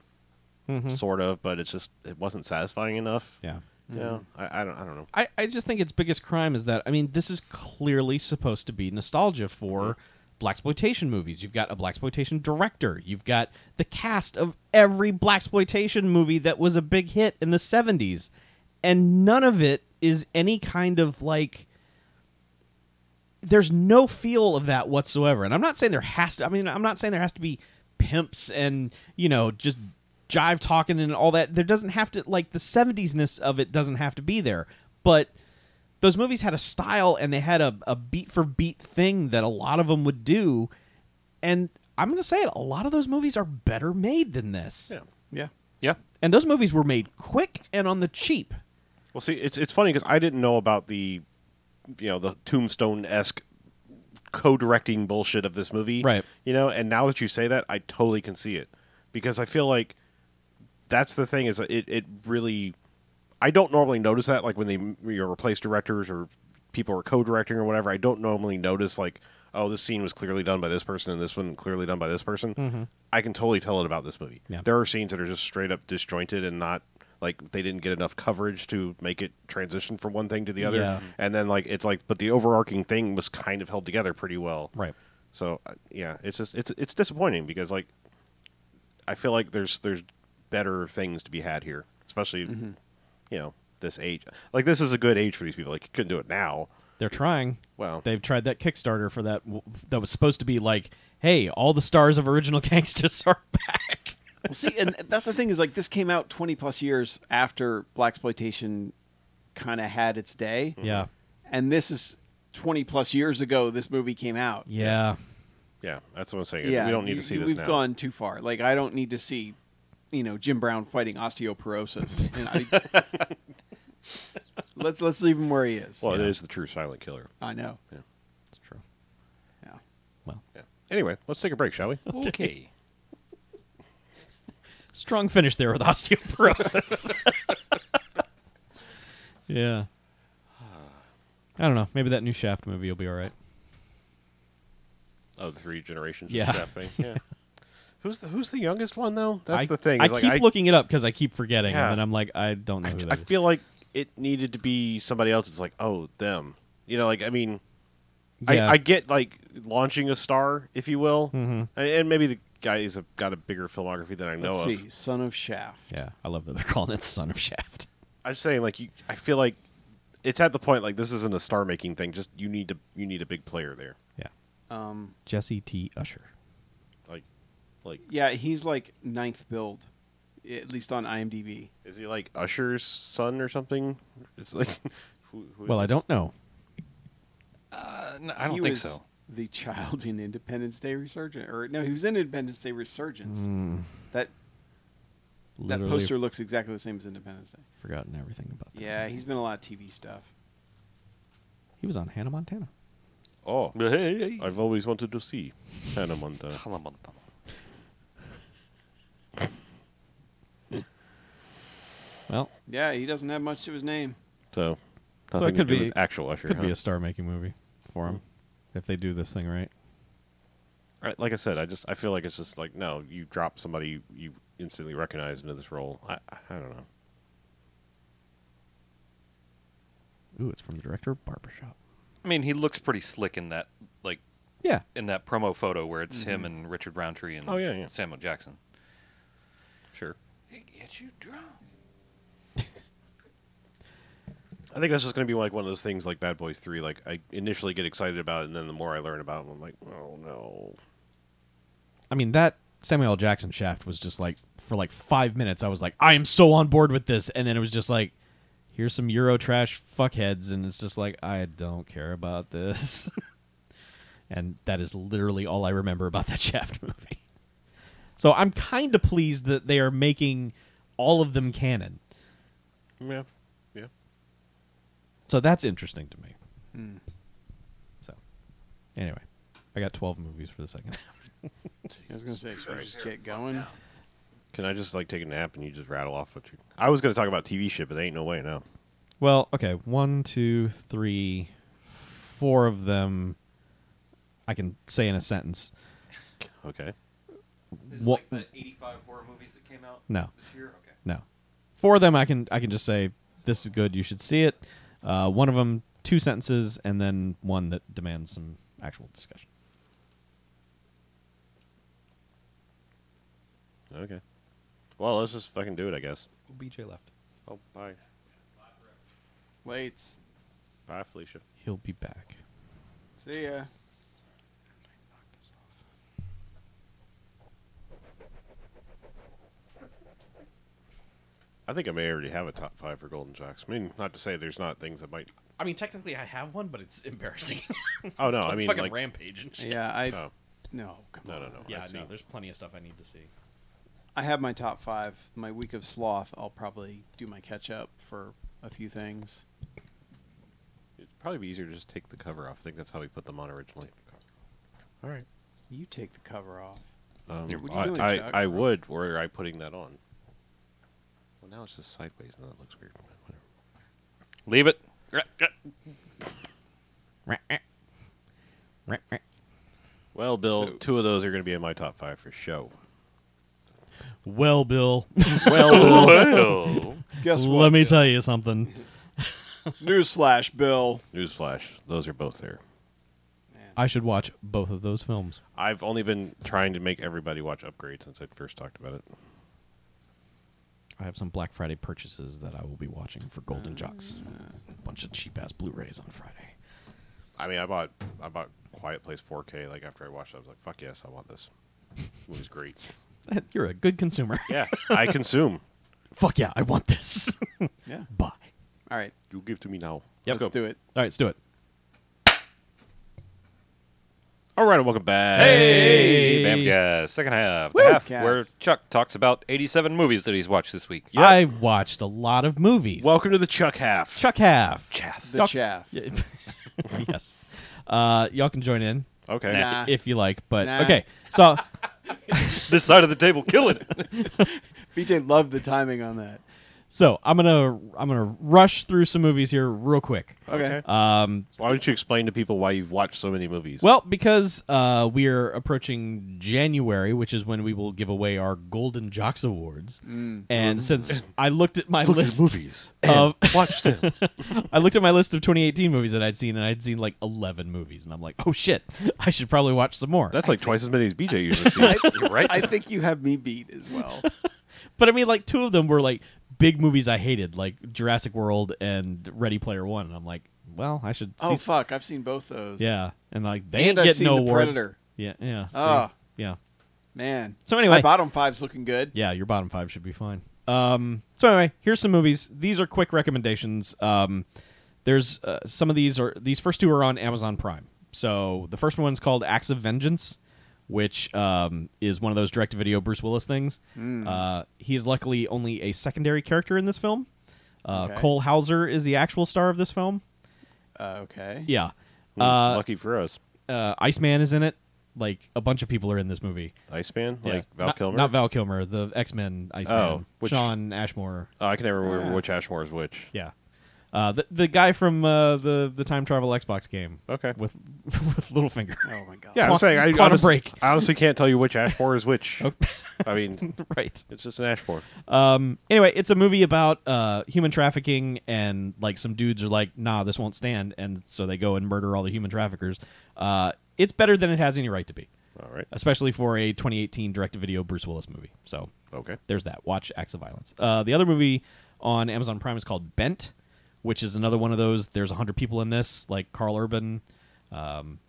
sort of, but it wasn't satisfying enough. Yeah. Yeah, I don't know. I just think its biggest crime is that, I mean, this is clearly supposed to be nostalgia for blaxploitation movies. You've got a blaxploitation director. You've got the cast of every blaxploitation movie that was a big hit in the 70s. And none of it is any kind of like... There's no feel of that whatsoever. And I'm not saying there has to... I mean, I'm not saying there has to be pimps and, you know, just jive talking and all that. There doesn't have to... Like, the 70s-ness of it doesn't have to be there. But... those movies had a style, and they had a beat-for-beat thing that a lot of them would do. And I'm going to say it, a lot of those movies are better made than this. Yeah. And those movies were made quick and on the cheap. Well, see, it's funny because I didn't know about the Tombstone-esque co-directing bullshit of this movie. Right. And now that you say that, I totally can see it. Because I feel like that's the thing is it really... I don't normally notice that, like when they replace directors or people are co-directing or whatever. I don't normally notice like, oh, this scene was clearly done by this person and this one clearly done by this person. Mm-hmm. I can totally tell it about this movie. Yeah. There are scenes that are just straight up disjointed and not like they didn't get enough coverage to make it transition from one thing to the other. Yeah. And then like it's like, but the overarching thing was kind of held together pretty well. Right. So yeah, it's just it's disappointing because like I feel like there's better things to be had here, especially. Mm-hmm. This age. Like, this is a good age for these people. Like, you couldn't do it now. They're trying. Well, they've tried that Kickstarter for that was supposed to be like, hey, all the stars of original Gangstas are back. Well, see, and that's the thing is, like, this came out 20-plus years after blaxploitation kind of had its day. Yeah. And this is 20-plus years ago this movie came out. Yeah. Yeah, that's what I'm saying. Yeah, we don't need to see this we've now. We've gone too far. Like, I don't need to see, Jim Brown fighting osteoporosis. Let's leave him where he is. Well, it is the true silent killer. I know. Yeah, It's true. Yeah. Well. Yeah. Anyway, let's take a break, shall we? Okay. Strong finish there with osteoporosis. Yeah. I don't know. Maybe that new Shaft movie will be all right. Oh, the 3 generations Yeah. Shaft thing. Yeah. Who's the youngest one though? That's the thing. I Is, keep looking it up because I keep forgetting, Yeah. and then I'm like, I don't know who that I is. feel like it needed to be somebody else. It's like, oh, them. Like, I mean, Yeah. I get like launching a star, if you will, Mhm. and maybe the guy has got a bigger filmography than I know Let's of. see. Son of Shaft. Yeah, I love that they're calling it Son of Shaft. I'm just saying, like, I feel like it's at the point like this isn't a star making thing. Just you need a big player there. Yeah. Jesse T. Usher. Like, Yeah, he's like 9th build, at least on IMDb. is he like Usher's son or something? It's like, who is Well, I this? don't know. No, I don't He think was so. The child in Independence Day Resurgence, or no, he was in Independence Day Resurgence. That Literally poster looks exactly the same as Independence Day. forgotten everything about that. Yeah, he's been in a lot of TV stuff. He was on Hannah Montana. Oh, Hey. I've always wanted to see Hannah Montana. Well, Yeah, he doesn't have much to his name. So So it nothing to could do be- with actual Usher. could be huh? a star-making movie for him if they do this thing right. Like I said, I feel like it's just like, no, you drop somebody you instantly recognize into this role. I don't know. Ooh, it's from the director of Barbershop. I mean, he looks pretty slick in that, like, Yeah. in that promo photo where it's him and Richard Roundtree and Oh, yeah. Samuel Jackson. Sure. It gets you drunk. I think that's just going to be like one of those things like Bad Boys 3. Like, I initially get excited about it, and then the more I learn about it, I'm like, oh, no. I mean, that Samuel L. Jackson Shaft was just like, for like 5 minutes, I was like, I am so on board with this. And then it was just like, here's some Euro trash fuckheads. And it's just like, I don't care about this. And that is literally all I remember about that Shaft movie. So I'm kind of pleased that they are making all of them canon. Yeah. So that's interesting to me. So, anyway, I got 12 movies for the second half. I was going to say, should we just get going? Can I just, like, take a nap and you just rattle off what you... I was going to talk about TV shit, but there ain't no way now. Well, okay, 1, 2, 3, 4 of them I can say in a sentence. Okay. Is What- it like the 85 horror movies that came out No. this year? Okay. No. 4 of them I can just say this is good. You should see it. One of them, 2 sentences, and then one that demands some actual discussion. Okay. Well, let's just fucking do it, I guess. BJ left. Oh, bye. Wait. Bye, Felicia. He'll be back. See ya. I think I may already have a top 5 for Golden Jocks. I mean, not to say there's not things that might... I mean, technically, I have one, but it's embarrassing. Oh, no, I mean, fucking like... Rampage and shit. Yeah, I... Oh. No, come on. No. Yeah, I've no, seen- there's plenty of stuff I need to see. I have my top 5. My week of sloth, I'll probably do my catch-up for a few things. It'd probably be easier to just take the cover off. I think that's how we put them on originally. All right. You take the cover off. Um, Here, what are you doing, Chuck? I would, were I putting that on. Well, now it's just sideways, and that looks weird. Whatever. Leave it. Well, Bill, So- 2 of those are going to be in my top 5 for show. Well, Bill, Well, Guess what? let me Bill? tell you something. Newsflash, Bill. Newsflash, those are both there. I should watch both of those films. I've only been trying to make everybody watch Upgrade since I first talked about it. I have some Black Friday purchases that I will be watching for Golden Jocks. A bunch of cheap-ass Blu-rays on Friday. I mean, I bought Quiet Place 4K. Like after I watched it, I was like, "Fuck yes, I want this." It was great. You're a good consumer. Yeah, I consume. Fuck yeah, I want this. Yeah. Bye. All right. You give to me now. Yep. Let's do it. All right, let's do it. All right, and welcome back. hey, BMFcast, second half. The Woo! half Cast. where Chuck talks about 87 movies that he's watched this week. I watched a lot of movies. Welcome to the Chuck Half. Chuck Half. Chaff. The Yuck. chaff. Yeah. Yes. Y'all can join in Okay. Nah. if you like, but Nah. okay. So This side of the table killing it. BJ loved the timing on that. I'm gonna rush through some movies here real quick. Okay. Why don't you explain to people why you've watched so many movies? Well, because we are approaching January, which is when we will give away our Golden Jocks Awards. And since I looked at my list movies. of Watch them. I looked at my list of 2018 movies that I'd seen, and I'd seen like 11 movies, and I'm like, oh shit, I should probably watch some more. That's like twice as many as BJ usually sees. You're right. I think you have me beat as well. But I mean, like 2 of them were like big movies I hated, like Jurassic World and Ready Player One. And I'm like, well, I should. Oh, see fuck. I've seen both those. Yeah, and like they And ain't I've getting seen no The awards. Predator. Yeah. Ah. Yeah. Man. So anyway, My bottom 5's looking good. yeah, your bottom 5 should be fine. So anyway, here's some movies. These are quick recommendations. There's some of these first 2 are on Amazon Prime. So the first one's called Acts of Vengeance, which is one of those direct-to-video Bruce Willis things. He is luckily only a secondary character in this film. Okay. Cole Hauser is the actual star of this film. Okay. Yeah. Lucky for us. Iceman is in it. Like, a bunch of people are in this movie. Iceman? Yeah. Like Val Not- Kilmer? Not Val Kilmer, the X-Men Iceman. Oh, which- Sean Ashmore. Oh, I can never remember which Ashmore is which. Yeah. The guy from the time travel Xbox game. Okay. With Littlefinger. Oh, my God. Yeah, I'm saying I Quantum Break. I honestly can't tell you which Ashmore is which. I mean, Right. it's just an Ashmore. Anyway, it's a movie about human trafficking, and like some dudes are like, nah, this won't stand, and so they go and murder all the human traffickers. It's better than it has any right to be, All right. especially for a 2018 direct-to-video Bruce Willis movie. So Okay. there's that. Watch Acts of Violence. The other movie on Amazon Prime is called Bent, which is another one of those. There's 100 people in this, like Carl Urban,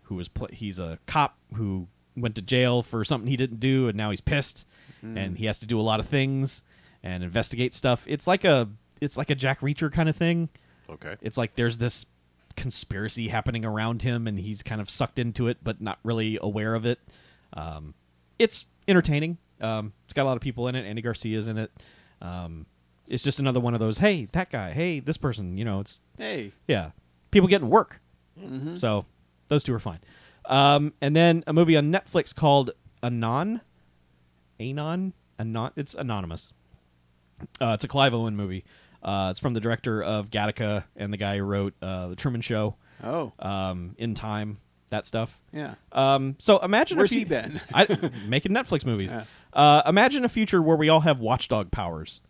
who was he's a cop who went to jail for something he didn't do, and now he's pissed, and he has to do a lot of things and investigate stuff. It's like a Jack Reacher kind of thing. Okay. It's like there's this conspiracy happening around him, and he's kind of sucked into it, but not really aware of it. It's entertaining. It's got a lot of people in it. Andy Garcia's in it. It's just another one of those, hey, that guy, hey, this person, it's, Hey. yeah, people getting work. So those 2 are fine. And then a movie on Netflix called Anon. It's anonymous. It's a Clive Owen movie. It's from the director of Gattaca and the guy who wrote The Truman Show, Oh. In Time, that stuff. Yeah. So imagine Where's if he been? making Netflix movies. Yeah. Imagine a future where we all have watchdog powers.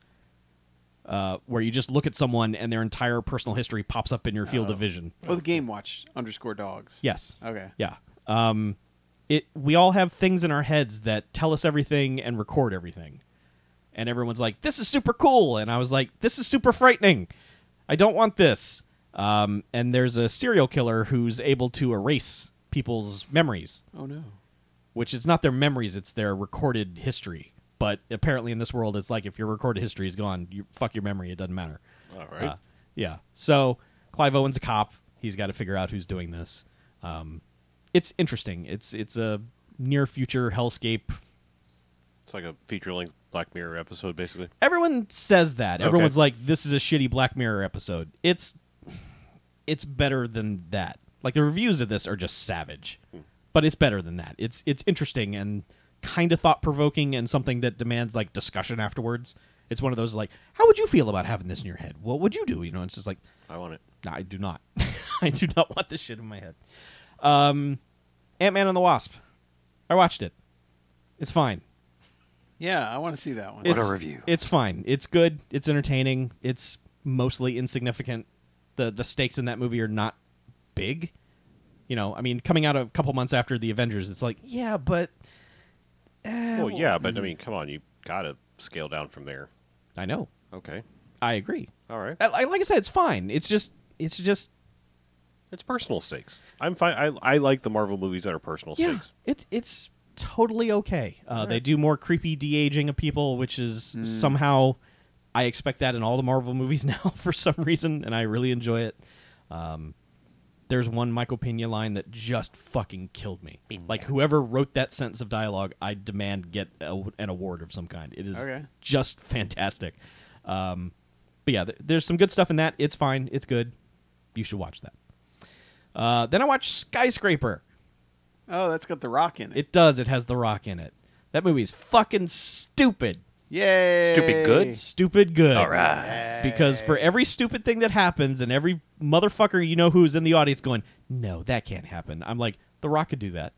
where you just look at someone and their entire personal history pops up in your field of vision. Oh, the Game Watch _dogs. Yes. Okay. Yeah. We all have things in our heads that tell us everything and record everything. And everyone's like, this is super cool. And I was like, this is super frightening. I don't want this. And there's a serial killer who's able to erase people's memories. Oh, no. Which is not their memories, it's their recorded history. But apparently in this world, it's like if your recorded history is gone, fuck your memory, it doesn't matter. All right. Yeah. So Clive Owen's a cop. He's got to figure out who's doing this. It's interesting. It's a near-future hellscape. It's like a feature-length Black Mirror episode, basically. Everyone says that. Everyone's like, this is a shitty Black Mirror episode. It's better than that. Like, the reviews of this are just savage. But it's better than that. It's interesting and kind of thought-provoking and something that demands, like, discussion afterwards. It's one of those, like, how would you feel about having this in your head? What would you do? You know, it's just like... I want it. No, I do not. I do not want this shit in my head. Ant-Man and the Wasp. I watched it. It's fine. Yeah, I want to see that one. What a review. It's fine. It's good. It's entertaining. It's mostly insignificant. The stakes in that movie are not big. You know, I mean, coming out a couple months after the Avengers, it's like, yeah, but... Well, yeah, but, I mean, come on. You got to scale down from there. I know. Okay. I agree. All right. Like I said, it's fine. It's just... It's personal stakes. I'm fine. I like the Marvel movies that are personal stakes. It's totally okay. They do more creepy de-aging of people, which is somehow... I expect that in all the Marvel movies now for some reason, and I really enjoy it. There's one Michael Pena line that just fucking killed me. Like, whoever wrote that sentence of dialogue, I demand get an award of some kind. It is just fantastic. But yeah, there's some good stuff in that. It's fine. It's good. You should watch that. Then I watched Skyscraper. Oh, that's got The Rock in it. It does. It has The Rock in it. That movie's fucking stupid. Yay! Stupid good? Stupid good. All right. Because for every stupid thing that happens and every motherfucker you know who's in the audience going, no, that can't happen. I'm like, The Rock could do that.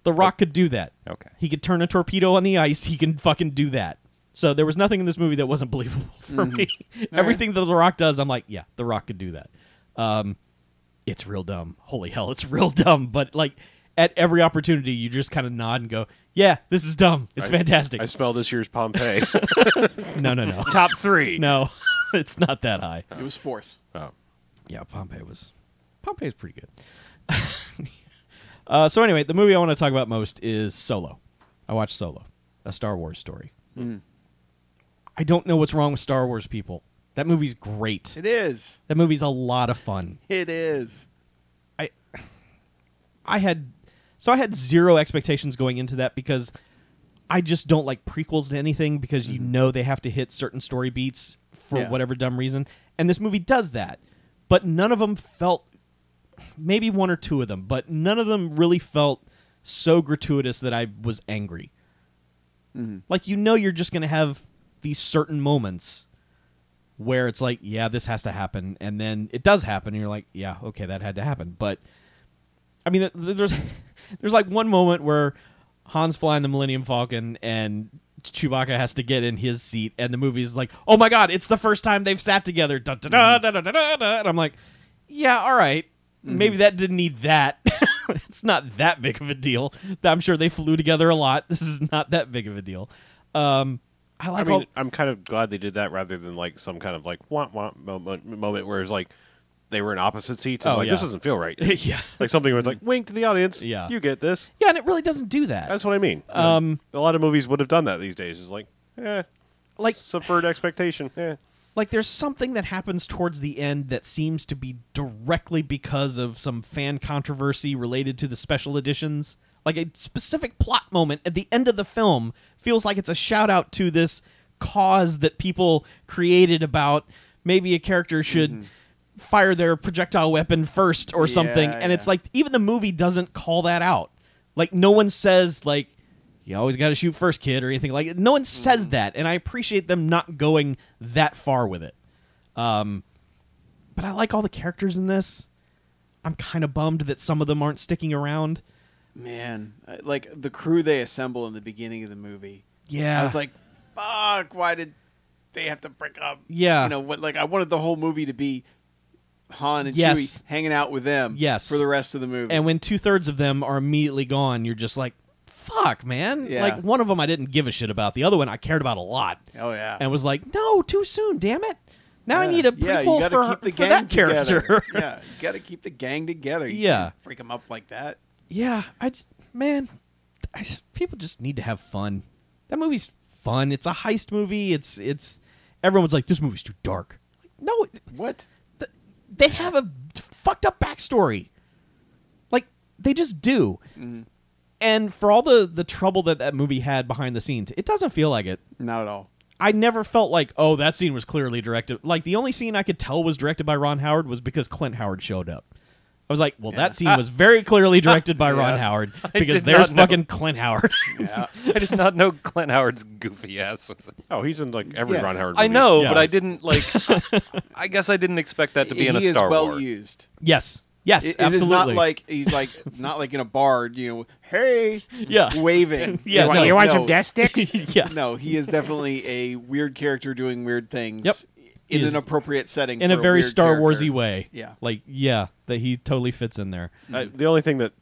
The Rock could do that. Okay. He could turn a torpedo on the ice. He can fucking do that. So there was nothing in this movie that wasn't believable for me. Everything that The Rock does, I'm like, yeah, The Rock could do that. It's real dumb. Holy hell, it's real dumb. But like at every opportunity, you just kind of nod and go, yeah, this is dumb. It's fantastic. I smell this year's Pompeii. No. Top 3. No, it's not that high. It was 4th. Oh. Yeah, Pompeii's pretty good. So anyway, the movie I want to talk about most is Solo. I watched Solo, a Star Wars story. I don't know what's wrong with Star Wars people. That movie's great. It is. That movie's a lot of fun. It is. I had zero expectations going into that because I just don't like prequels to anything because you know they have to hit certain story beats for whatever dumb reason. And this movie does that. But none of them felt, maybe one or two of them, but none of them really felt so gratuitous that I was angry. Like, you know you're just going to have these certain moments where it's like, yeah, this has to happen. And then it does happen. And you're like, yeah, okay, that had to happen. But, I mean, there's like one moment where Han's flying the Millennium Falcon and Chewbacca has to get in his seat. And the movie's like, oh, my God, it's the first time they've sat together. Da, da, da, da, da, da, da. And I'm like, yeah, all right. Maybe that didn't need that. It's not that big of a deal. I'm sure they flew together a lot. This is not that big of a deal. I'm kind of glad they did that rather than like some kind of like wah moment where it's like they were in opposite seats and this doesn't feel right. Yeah. Like something where it's like wink to the audience. Yeah. You get this. Yeah, and it really doesn't do that. That's what I mean. A lot of movies would have done that these days. It's like subvert expectation. Like, there's something that happens towards the end that seems to be directly because of some fan controversy related to the special editions. Like, a specific plot moment at the end of the film feels like it's a shout-out to this cause that people created about maybe a character should fire their projectile weapon first or something. And it's like, even the movie doesn't call that out. Like, no one says, like, you always got to shoot first, kid, or anything like that. No one says that, and I appreciate them not going that far with it. But I like all the characters in this. I'm kind of bummed that some of them aren't sticking around. Man, like the crew they assemble in the beginning of the movie. Yeah. I was like, fuck, why did they have to break up. Yeah. You know, what? Like I wanted the whole movie to be Han and Yes. Chewie hanging out with them. Yes. For the rest of the movie. And when 2/3 of them are immediately gone, you're just like, fuck, man. Yeah. Like, one of them I didn't give a shit about. The other one I cared about a lot. Oh yeah. And was like, no, too soon, damn it. Now I Yeah. need a Yeah, prequel you gotta for, keep the for gang that together. character. Yeah, you got to keep the gang together. You Yeah. can't freak them up like that. Yeah, people just need to have fun. That movie's fun. It's a heist movie. It's everyone's like, this movie's too dark. Like, no, What? they have a fucked up backstory. Like, they just do. Mm-hmm. And for all the trouble that movie had behind the scenes, it doesn't feel like it. Not at all. I never felt like, oh, that scene was clearly directed. Like, the only scene I could tell was directed by Ron Howard was because Clint Howard showed up. I was like, well, that scene was very clearly directed by Ron Howard because did there's not know. fucking Clint Howard. Yeah. I did not know Clint Howard's goofy ass was. Oh, he's in like every Yeah. Ron Howard movie. I know, Yeah. but I didn't like. I guess I didn't expect that to be in a He Star is well Wars. used. Yes, It absolutely. is not like he's like not like in a bar, you know, hey, Yeah. waving. Yeah, no, no. You want no. some death sticks? yeah. No, he is definitely a weird character doing weird things Yep. in He is an appropriate setting. In for a very weird Star character. Warsy way. Yeah. Like, yeah, that he totally fits in there. The only thing that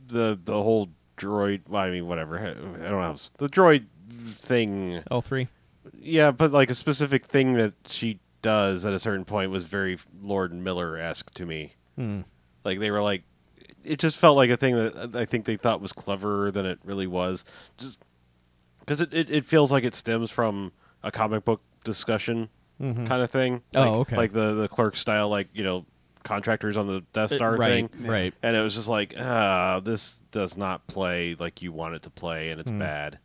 the whole droid, well, I mean, whatever. I don't know. The droid thing. L3. Yeah, but like a specific thing that she does at a certain point was very Lord Miller-esque to me. Like they were like, it just felt like a thing that I think they thought was cleverer than it really was. Just because it feels like it stems from a comic book discussion kind of thing. Oh, Like, okay. Like the Clerk style, like, you know, contractors on the Death Star right, thing. right. And it was just like, this does not play like you want it to play, and it's bad.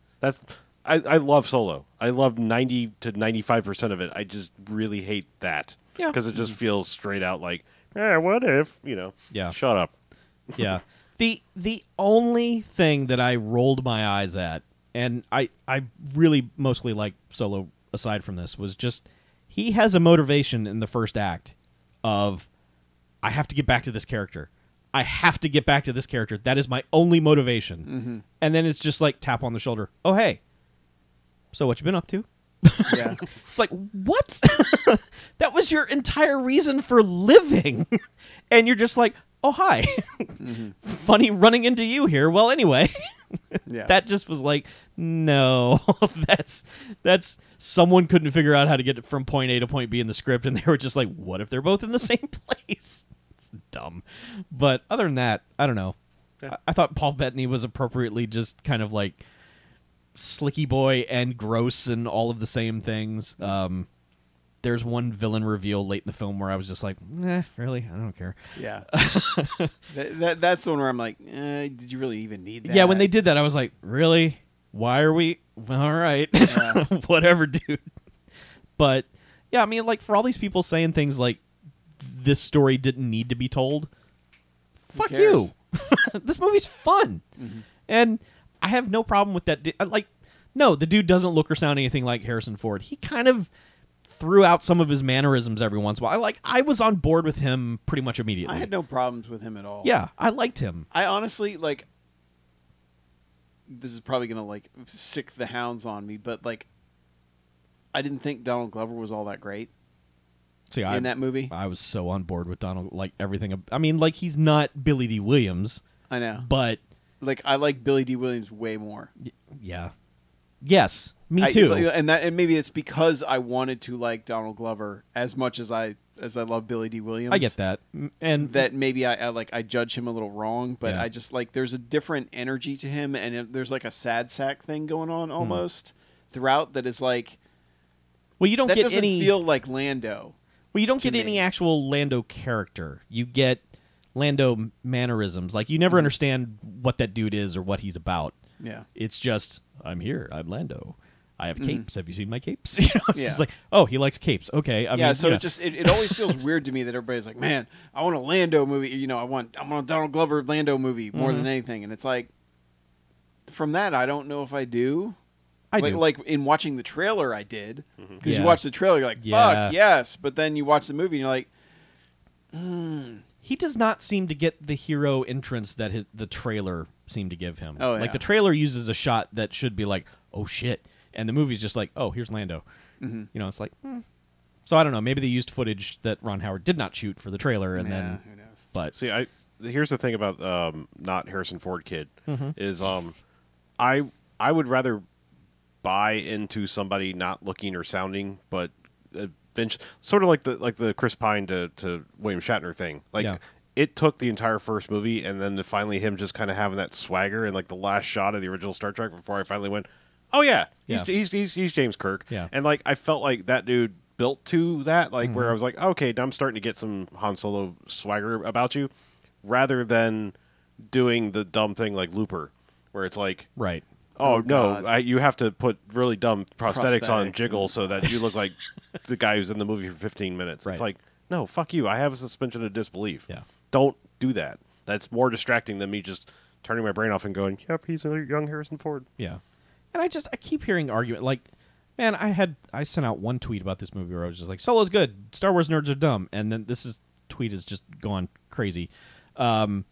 I love Solo. I love 90 to 95% of it. I just really hate that. Yeah. Because it just feels straight out like, what if, you know? Yeah. Shut up. Yeah. The only thing that I rolled my eyes at, and I really mostly like Solo aside from this, was just he has a motivation in the first act of, I have to get back to this character. I have to get back to this character. That is my only motivation. And then it's just like tap on the shoulder. Oh, hey. So what you been up to? Yeah. It's like, what? That was your entire reason for living. And you're just like, oh, hi. Funny running into you here. Well, anyway. Yeah. That just was like, no. That's someone couldn't figure out how to get from point A to point B in the script, and they were just like, what if they're both in the same place? It's dumb. But other than that, I don't know. Yeah. I thought Paul Bettany was appropriately just kind of like slicky boy and gross and all of the same things. There's one villain reveal late in the film where I was just like, really? I don't care. Yeah. That's the one where I'm like, did you really even need that? Yeah, when they did that, I was like, really? Why are we? All right. Yeah. Whatever, dude. But, yeah, I mean, like, for all these people saying things like, this story didn't need to be told, fuck cares? you. This movie's fun. And I have no problem with that. No, the dude doesn't look or sound anything like Harrison Ford. He kind of threw out some of his mannerisms every once in a while. I was on board with him pretty much immediately. I had no problems with him at all. Yeah, I liked him. I honestly, like, this is probably going to, like, sick the hounds on me, but, like, I didn't think Donald Glover was all that great See, in that movie. I was so on board with Donald, like everything. I mean, like, he's not Billy D. Williams, I know. but Like, I like Billy D. Williams way more. yeah. Yes, me too. And maybe it's because I wanted to like Donald Glover as much as I love Billy D. Williams. I get that. And That maybe I judge him a little wrong, but Yeah. I just like there's a different energy to him, and there's like a sad sack thing going on almost throughout that is like well, you don't that get doesn't any feel like Lando. Well, you don't get to any me. actual Lando character. You get Lando mannerisms. Like, you never understand what that dude is or what he's about. Yeah. It's just, I'm here. I'm Lando. I have capes. Have you seen my capes? You know, it's Yeah. just like, oh, he likes capes. Okay. I mean, So it always feels weird to me that everybody's like, man, I want a Lando movie. You know, I want a Donald Glover Lando movie more than anything. And it's like, from that, I don't know if I do. I do. Like in watching the trailer, I did because Yeah. you watch the trailer, you're like, Yeah. fuck yes. But then you watch the movie, and you're like, He does not seem to get the hero entrance that the trailer seemed to give him. Oh, Like, yeah. the trailer uses a shot that should be like, oh, shit. And the movie's just like, oh, here's Lando. You know, it's like, So I don't know. Maybe they used footage that Ron Howard did not shoot for the trailer, and then. Who knows? But See, here's the thing about not Harrison Ford kid is I would rather buy into somebody not looking or sounding, but sort of like the Chris Pine to William Shatner thing. Like it took the entire first movie, and then finally him just kind of having that swagger and like the last shot of the original Star Trek before I finally went, oh yeah, he's James Kirk. Yeah. And like I felt like that dude built to that, like where I was like, okay, now I'm starting to get some Han Solo swagger about you, rather than doing the dumb thing like Looper, where it's like, right. Oh no! You have to put really dumb prosthetics on Jiggle and... so that you look like the guy who's in the movie for 15 minutes. Right. It's like, no, fuck you. I have a suspension of disbelief. Yeah. Don't do that. That's more distracting than me just turning my brain off and going, yep, he's a young Harrison Ford. Yeah. And I keep hearing argument like, man, I sent out one tweet about this movie where I was just like, Solo's good, Star Wars nerds are dumb, and then tweet has just gone crazy. And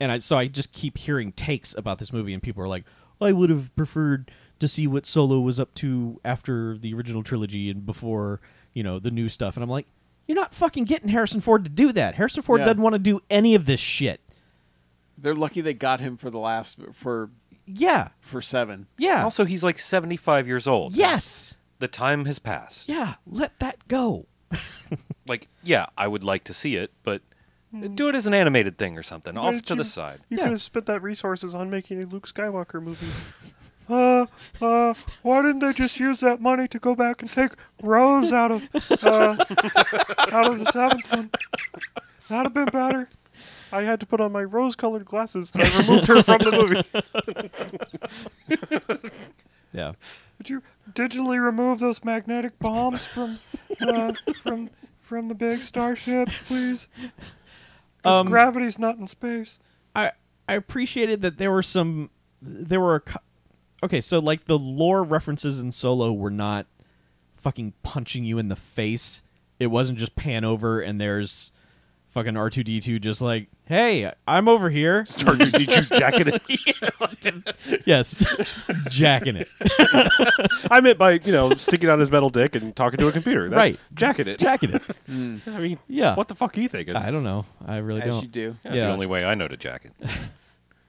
I just keep hearing takes about this movie, and people are like, I would have preferred to see what Solo was up to after the original trilogy and before, the new stuff. And I'm like, you're not fucking getting Harrison Ford to do that. Harrison Ford doesn't want to do any of this shit. They're lucky they got him for for 7. Yeah. Also, he's like 75 years old. Yes. The time has passed. Yeah. Let that go. Like, yeah, I would like to see it, but do it as an animated thing or something, off to the side. You could have spent that resources on making a Luke Skywalker movie. Why didn't they just use that money to go back and take Rose out of the 7th one? That'd have been better. I had to put on my rose-colored glasses that I removed her from the movie. Yeah. Would you digitally remove those magnetic bombs from the big starship, please? 'Cause gravity's not in space. I appreciated that okay, so like the lore references in Solo were not fucking punching you in the face. It wasn't just pan over and there's fucking R2-D2 just like, hey, I'm over here. R2-D2 jacking it. Yes, jacking it. I meant by, sticking out his metal dick and talking to a computer. Right. Jacking it. Jacking it. I mean, Yeah. what the fuck are you thinking? I don't know. I really As don't. you do. That's the only way I know to jack it.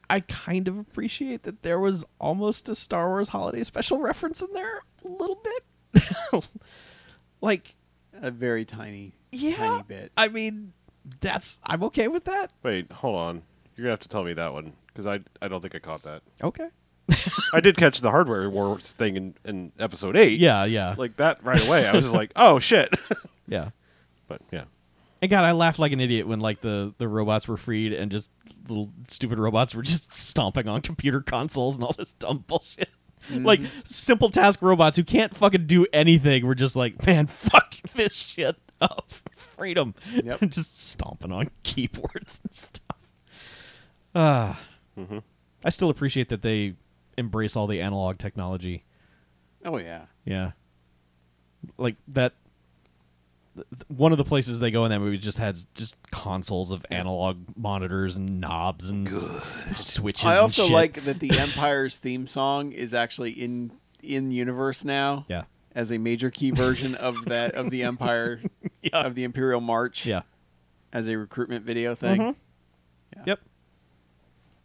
I kind of appreciate that there was almost a Star Wars holiday special reference in there a little bit. Like A very tiny bit. I mean, I'm okay with that. Wait, hold on. You're going to have to tell me that one, because I don't think I caught that. Okay. I did catch the hardware wars thing in episode 8. Yeah. Like that right away. I was just like, oh, shit. Yeah. But, yeah. And God, I laughed like an idiot when like the robots were freed and just little stupid robots were just stomping on computer consoles and all this dumb bullshit. Like simple task robots who can't fucking do anything were just like, man, fuck this shit up. Freedom. Yep. Just stomping on keyboards and stuff. I still appreciate that they embrace all the analog technology. Oh, yeah. Yeah. Like that. One of the places they go in that movie just has just consoles of analog monitors and knobs and switches. I also and shit. like that the Empire's theme song is actually in universe now. Yeah. As a major key version of the Empire of the Imperial March. Yeah. As a recruitment video thing. Yeah. Yep.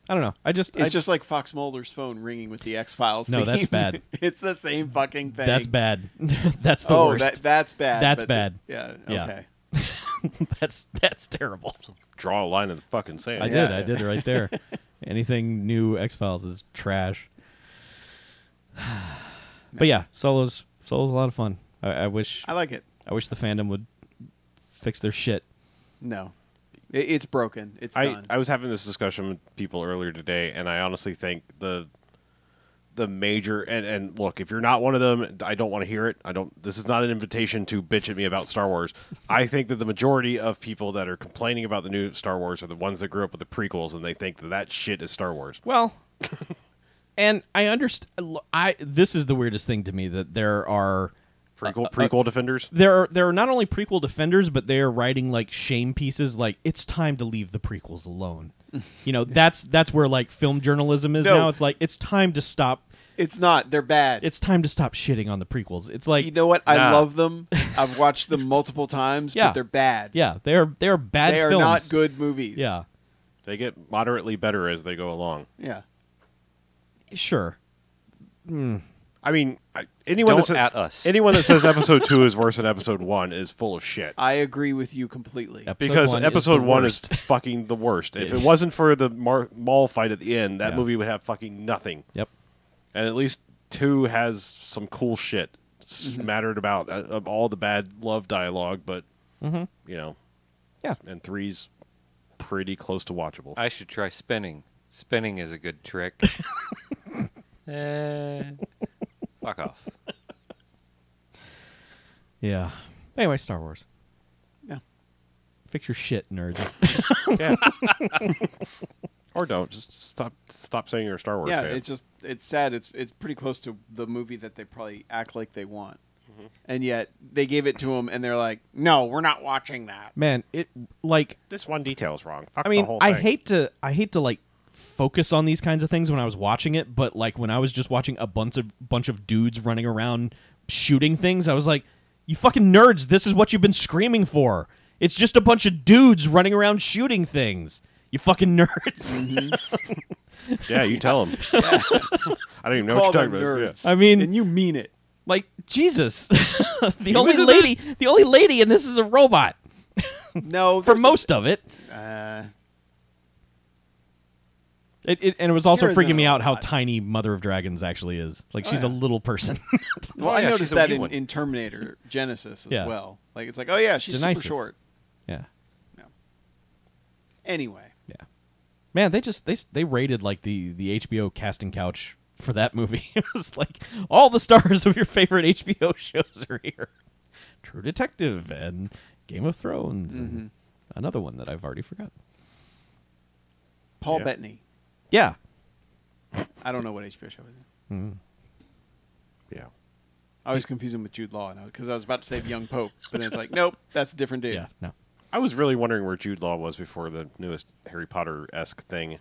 I don't know. It's just like Fox Mulder's phone ringing with the X-Files No, theme. that's bad. It's the same fucking thing. That's bad. That's the worst. That's bad. That's bad. Yeah. Yeah. Okay. That's terrible. Draw a line in the fucking sand. I did right there. Anything new X-Files is trash. But yeah, Solo's a lot of fun. I wish I like it. I wish the fandom would fix their shit. No. It's broken. It's done. I was having this discussion with people earlier today, and I honestly think the major and look, if you're not one of them, I don't want to hear it. This is not an invitation to bitch at me about Star Wars. I think that the majority of people that are complaining about the new Star Wars are the ones that grew up with the prequels, and they think that shit is Star Wars. Well, and I understand. This is the weirdest thing to me, that there are prequel defenders. There are not only prequel defenders, but they are writing like shame pieces. Like, it's time to leave the prequels alone. That's where like film journalism is now. It's like, it's time to stop It's not. They're bad. It's time to stop shitting on the prequels. It's like You know what? I Nah. love them. I've watched them multiple times, Yeah. but they're bad. yeah, they're bad They are films. not good movies. Yeah, They get moderately better as they go along. Yeah. sure. I mean, anyone Don't that at us. anyone that says episode 2 is worse than episode 1 is full of shit. I agree with you completely. Because episode 1 is the worst. fucking the worst. If it wasn't for the mall fight at the end, that Yeah. movie would have fucking nothing. Yep. And at least 2 has some cool shit mattered about of all the bad love dialogue, but you know, Yeah. and 3's pretty close to watchable. I should try spinning. Spinning is a good trick. Fuck off. Yeah. Anyway, Star Wars. Yeah. Fix your shit, nerds. Yeah. Or don't just stop saying you're a Star Wars Yeah, fan. it's sad. It's pretty close to the movie that they probably act like they want, and yet they gave it to them, and they're like, "No, we're not watching that." Man, it like This one detail is wrong. Fuck I mean, the whole I thing. hate to like focus on these kinds of things when I was watching it, but like when I was just watching a bunch of dudes running around shooting things, I was like, "You fucking nerds, this is what you've been screaming for. It's just a bunch of dudes running around shooting things. You fucking nerds." Yeah, you tell them. I don't even know Call what you're them talking about. nerds. Yeah. I mean, And you mean it. like Jesus. the was in this? the only lady in this is a robot No, for there's most of it. And it was also Kira's in freaking me a out how robot. tiny Mother of Dragons actually is. Like, she's a yeah. little person. Well, Oh, I yeah, noticed she's a that wee one. in Terminator Genesis as Yeah. well. Like, it's like, oh yeah, she's Genesis. super short. Yeah. Anyway, Yeah. Man, they rated like the HBO casting couch for that movie. It was like all the stars of your favorite HBO shows are here. True Detective and Game of Thrones and another one that I've already forgotten. Paul Yeah. Bettany. Yeah. I don't know what HBO show is. Yeah. I always confuse him with Jude Law, because I was about to say Young Pope, but then it's like, nope, that's a different dude. Yeah. No. I was really wondering where Jude Law was before the newest Harry Potter-esque thing.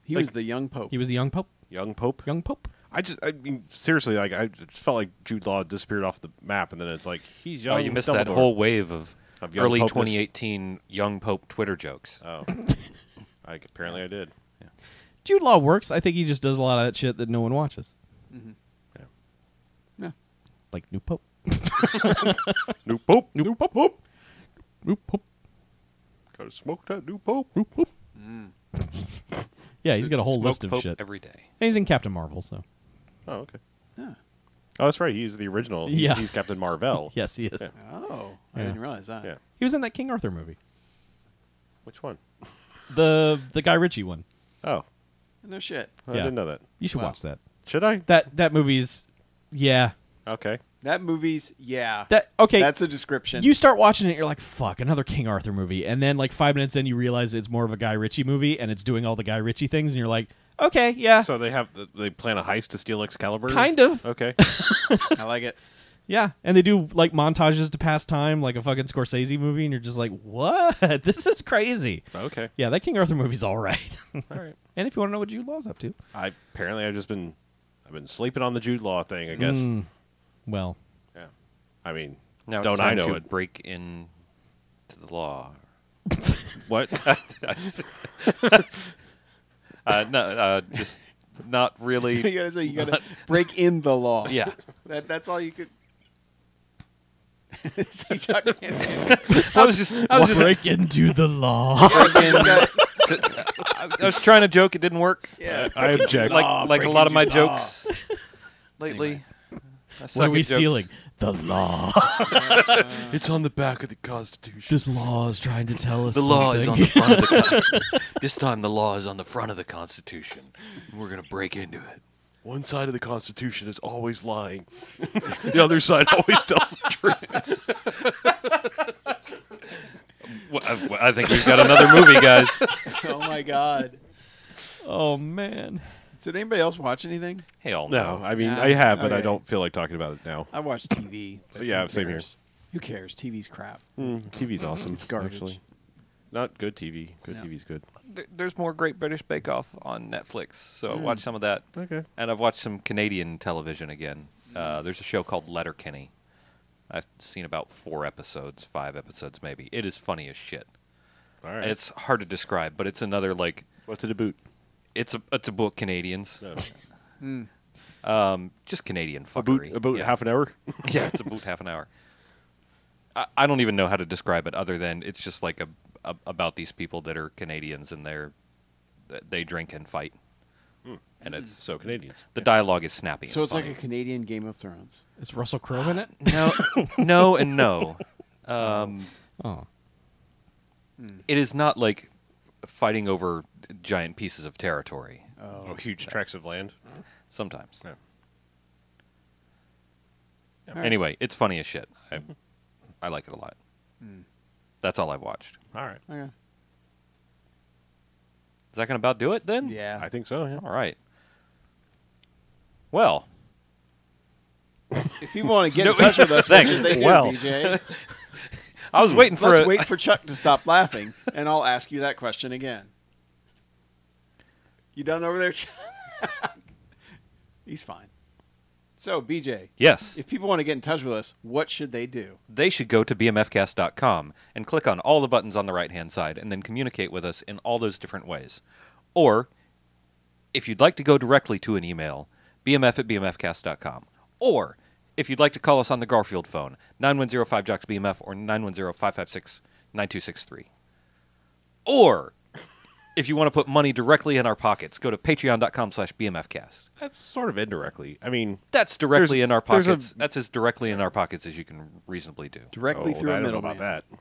He was the Young Pope. He was the young pope. Young Pope? Young pope. I mean, seriously, like, I just felt like Jude Law disappeared off the map, and then it's like, he's young. Oh, you missed that Dumbledore. whole wave of Of young early Popeness. 2018 young Pope Twitter jokes. Oh. Apparently I did. Jude Law works. I think he just does a lot of that shit that no one watches. Yeah. Like New Pope. New Pope. New Pope. New Pope. Gotta smoke that new Pope. New Pope. Yeah, he's got a whole Smoke list of Pope shit. every day. And he's in Captain Marvel, so. Oh, okay. Yeah. Oh, that's right. He's the original. He's, Yeah. he's Captain Marvel. Yes, he is. Yeah. Oh, I Yeah. didn't realize that. Yeah. He was in that King Arthur movie. Which one? The Guy Ritchie one. Oh, No shit. I Yeah. didn't know that. You should Wow. watch that. Should I? That movie's yeah. Okay. That movie's, yeah. That okay. That's a description. You start watching it, you're like, fuck, another King Arthur movie. And then like 5 minutes in you realize it's more of a Guy Ritchie movie and it's doing all the Guy Ritchie things and you're like, okay, yeah. So they plan a heist to steal Excalibur? Kind of. Okay. I like it. Yeah. And they do like montages to pass time like a fucking Scorsese movie and you're just like, what? This is crazy. Okay. Yeah, that King Arthur movie's all right. All right. And if you want to know what Jude Law's up to. I've been sleeping on the Jude Law thing, I guess. Well, Yeah. I mean, Now don't it's I time know to it? break in to the law. What? No, just not really. You gotta say, you gotta break in the law. Yeah. That's all you could. See, Chuck can't- I was just break into the law. I was trying to joke. It didn't work. yeah. I object. Like a lot of my jokes lately. I suck What are we at jokes. stealing? The law. It's on the back of the Constitution. This law is trying to tell us The law is on something. the front of the Constitution. This time the law is on the front of the Constitution. And we're going to break into it. One side of the Constitution is always lying. The other side always tells the truth. I think we've got another movie, guys. Oh my god. Oh man. Did anybody else watch anything? Hell No, I mean, Yeah, I have, but I okay. don't feel like talking about it now. I watch TV. but Yeah, who same here. cares? Who cares? TV's crap. TV's awesome. It's garbage. Actually. not good TV. Good No. TV's good. There's more Great British Bake Off on Netflix, so I watched some of that. Okay. And I've watched some Canadian television again. There's a show called Letterkenny. I've seen about 5 episodes maybe. It is funny as shit. All right. And it's hard to describe, but it's another like What's it about? it's about Canadians. No. Just Canadian fuckery. About Yeah. half an hour. Yeah, it's about half an hour. I don't even know how to describe it other than it's just like about these people that are Canadians and they drink and fight. And it's So Canadians. the dialogue is snappy. So and it's like funny. a Canadian Game of Thrones. Is Russell Crowe in it? no, no, and no. Oh. It is not like fighting over giant pieces of territory. Oh, huge tracts of land. Sometimes. Yeah. Anyway, it's funny as shit. I like it a lot. That's all I've watched. All right. Okay. Is that going to about do it then? Yeah. I think so. Yeah. All right. Well, If people want to get in touch with us, what Thanks. should they do, Well. BJ? I was waiting for Let's wait for Chuck to stop laughing, and I'll ask you that question again. You done over there, Chuck? He's fine. So, BJ, Yes. if people want to get in touch with us, what should they do? They should go to BMFcast.com and click on all the buttons on the right-hand side and then communicate with us in all those different ways. Or, if you'd like to go directly to an email, bmf@bmfcast.com. Or, if you'd like to call us on the Garfield phone, 9105-JOCKS-BMF or 910-556-9263. Or, if you want to put money directly in our pockets, go to patreon.com/BMFcast. That's sort of indirectly. I mean, That's directly There's- in our there's a- pockets. That's as directly in our pockets as you can reasonably do. Directly through I a don't know about middleman. that.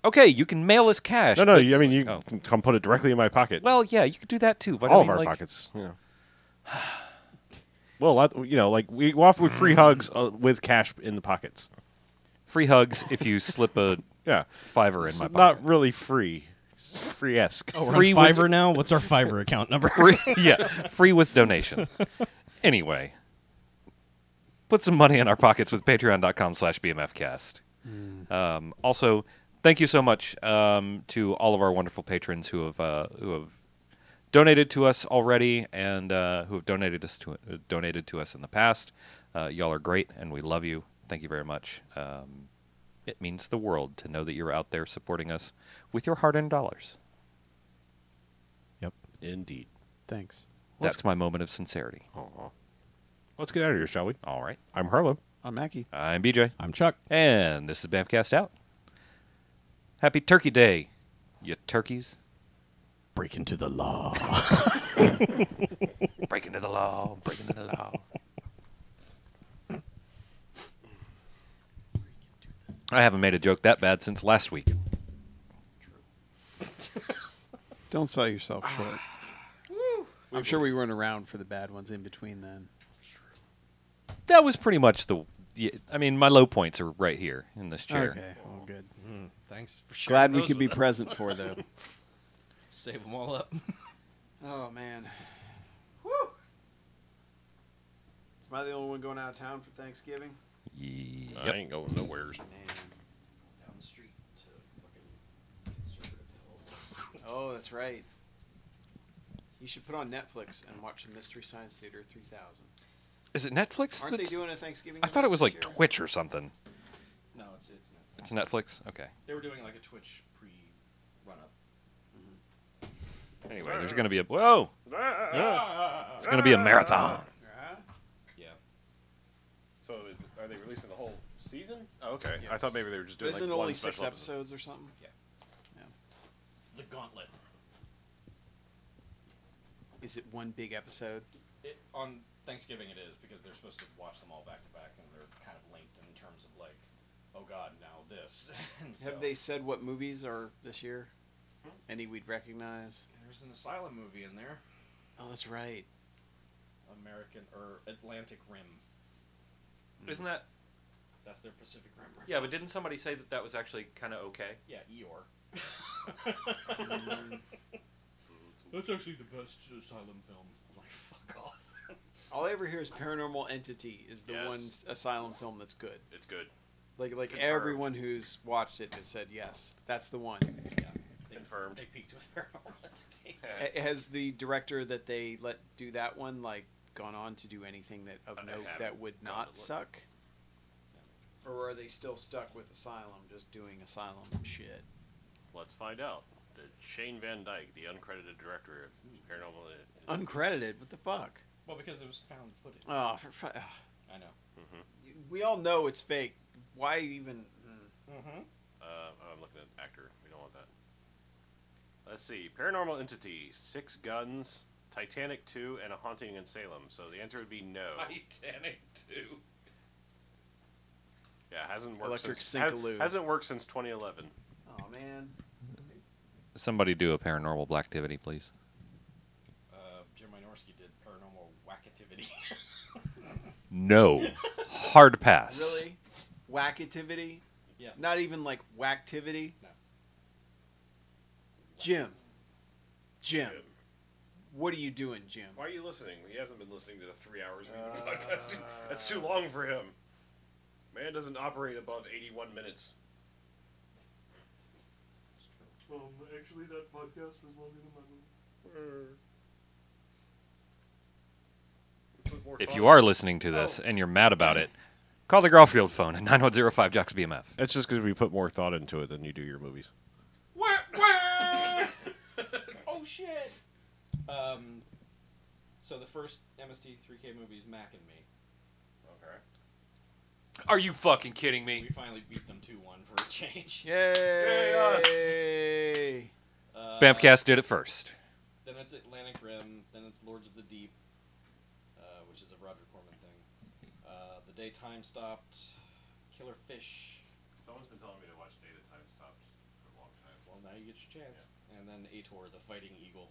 Okay, you can mail us cash. No, but- I mean you Oh. can come put it directly in my pocket. Well, yeah, you could do that too. But all I of mean, our like, pockets. Yeah. Well, like we offer with free hugs with cash in the pockets. Free hugs if you slip a Yeah, $5 in my it's pocket. not really free. It's free-esque. Oh, we're Free on with- Fiverr now? What's our Fiverr account number? Free, yeah, free with donation. Anyway, put some money in our pockets with patreon.com/BMFcast. Also, thank you so much to all of our wonderful patrons who have donated to us already and who have donated to us in the past. Y'all are great, and we love you. Thank you very much. It means the world to know that you're out there supporting us with your hard-earned dollars. Yep. Indeed. Thanks. That's my moment of sincerity. Aw. Let's get out of here, shall we? All right. I'm Harlow. I'm Mackie. I'm BJ. I'm Chuck. And this is BMFcast out. Happy Turkey Day, you turkeys. Break into the law. Break into the law. Break into the law. I haven't made a joke that bad since last week. Don't sell yourself short. I'm sure we weren't around for the bad ones in between then. That was pretty much I mean, my low points are right here in this chair. Okay, well, good. Thanks for Glad we could be present for though. Save them all up. Oh man. Woo! Am I the only one going out of town for Thanksgiving? Yep. I ain't going nowhere. Man. Down the street to fucking Conservative Hill. Oh, that's right. You should put on Netflix and watch Mystery Science Theater 3000. Is it Netflix? Aren't they that's- doing a Thanksgiving? I thought it was like this year? Twitch or something. No, it's Netflix. It's Netflix? Okay. They were doing like a Twitch pre-run-up. Anyway, there's going to be a... Whoa! It's going to be a marathon. Yeah. So are they releasing the whole season? Oh, okay. I Yes. thought maybe they were just doing Isn't like it one only 6 special episode. episodes or something? Yeah. Yeah. It's the Gauntlet. Is it one big episode? On Thanksgiving it is because they're supposed to watch them all back to back and they're kind of linked in terms of like, oh god, now this. And so, Have they said what movies are this year? Any we'd recognize? There's an Asylum movie in there. Oh, that's right. American or Atlantic Rim. Isn't that... That's their Pacific Rim. Yeah, but didn't somebody say that that was actually kind of okay? Yeah, Eeyore. That's actually the best Asylum film. I'm like, fuck off. All I ever hear is Paranormal Entity is the Yes. one Asylum film that's good. It's good. Like Confirmed. everyone who's watched it has said yes, that's the one. Yeah. They confirmed. They peaked with Paranormal Entity. Has the director that they let do that one gone on to do anything that of note that would not suck? Or are they still stuck with Asylum, just doing Asylum shit? Let's find out. Shane Van Dyke, the uncredited director of Paranormal. Uncredited? What the fuck? Well, because it was found footage. Oh, I know. we all know it's fake. Why even? I'm looking at actor. We don't want that. Let's see. Paranormal Entity, 6 Guns, Titanic 2, and A Haunting in Salem. So the answer would be no. Titanic 2. Yeah, hasn't worked Electric since Sinkaloo. hasn't worked since 2011. Oh man. Somebody do a paranormal blacktivity, please. Jim Wynorski did Paranormal Wackativity. No. Hard pass. Really? Wackativity? Yeah. Not even like whacktivity? No. Jim. What are you doing, Jim? Why are you listening? He hasn't been listening to the 3 hours we've been podcasting. That's too long for him. Man doesn't operate above 81 minutes. Actually, that podcast was longer than my movie. If you are listening to this and you're mad about it, call the Garfield phone at 9105 Jocks BMF. That's just because we put more thought into it than you do your movies. Oh shit! So the first MST3K movie is Mac and Me. Okay. Are you fucking kidding We me? finally beat them 2-1 for a change. Yay! BMFcast did it first. Then it's Atlantic Rim. Then it's Lords of the Deep, which is a Roger Corman thing. The Day Time Stopped, Killer Fish. Someone's been telling me to watch Day That Time Stopped for a long time. Well, now you get your chance. And then Ator, the Fighting Eagle.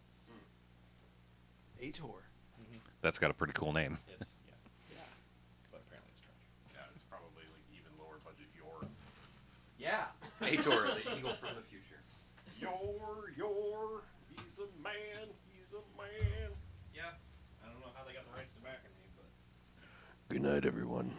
Ator. That's got a pretty cool name. It's yeah, but apparently it's trash. Yeah, it's probably like even lower budget. Your Yeah. Ator, the eagle from the future. he's a man. Yeah. I don't know how they got the rights to Mac and Me, but Good night, everyone.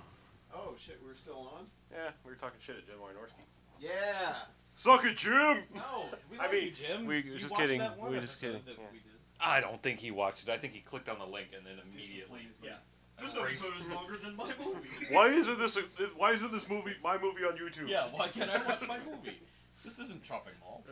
Oh shit, we're still on? Yeah, we were talking shit at Jim Wynorski. Yeah. Suck it, Jim! no, we I love mean, you, Jim. we- You just watched kidding. That one We just episode kidding. that Yeah. we did. I don't think he watched it. I think he clicked on the link and then immediately. Yeah. This episode is longer than my movie. Why isn't this movie my movie on YouTube? Yeah. Why can't I watch my movie? This isn't Chopping Mall.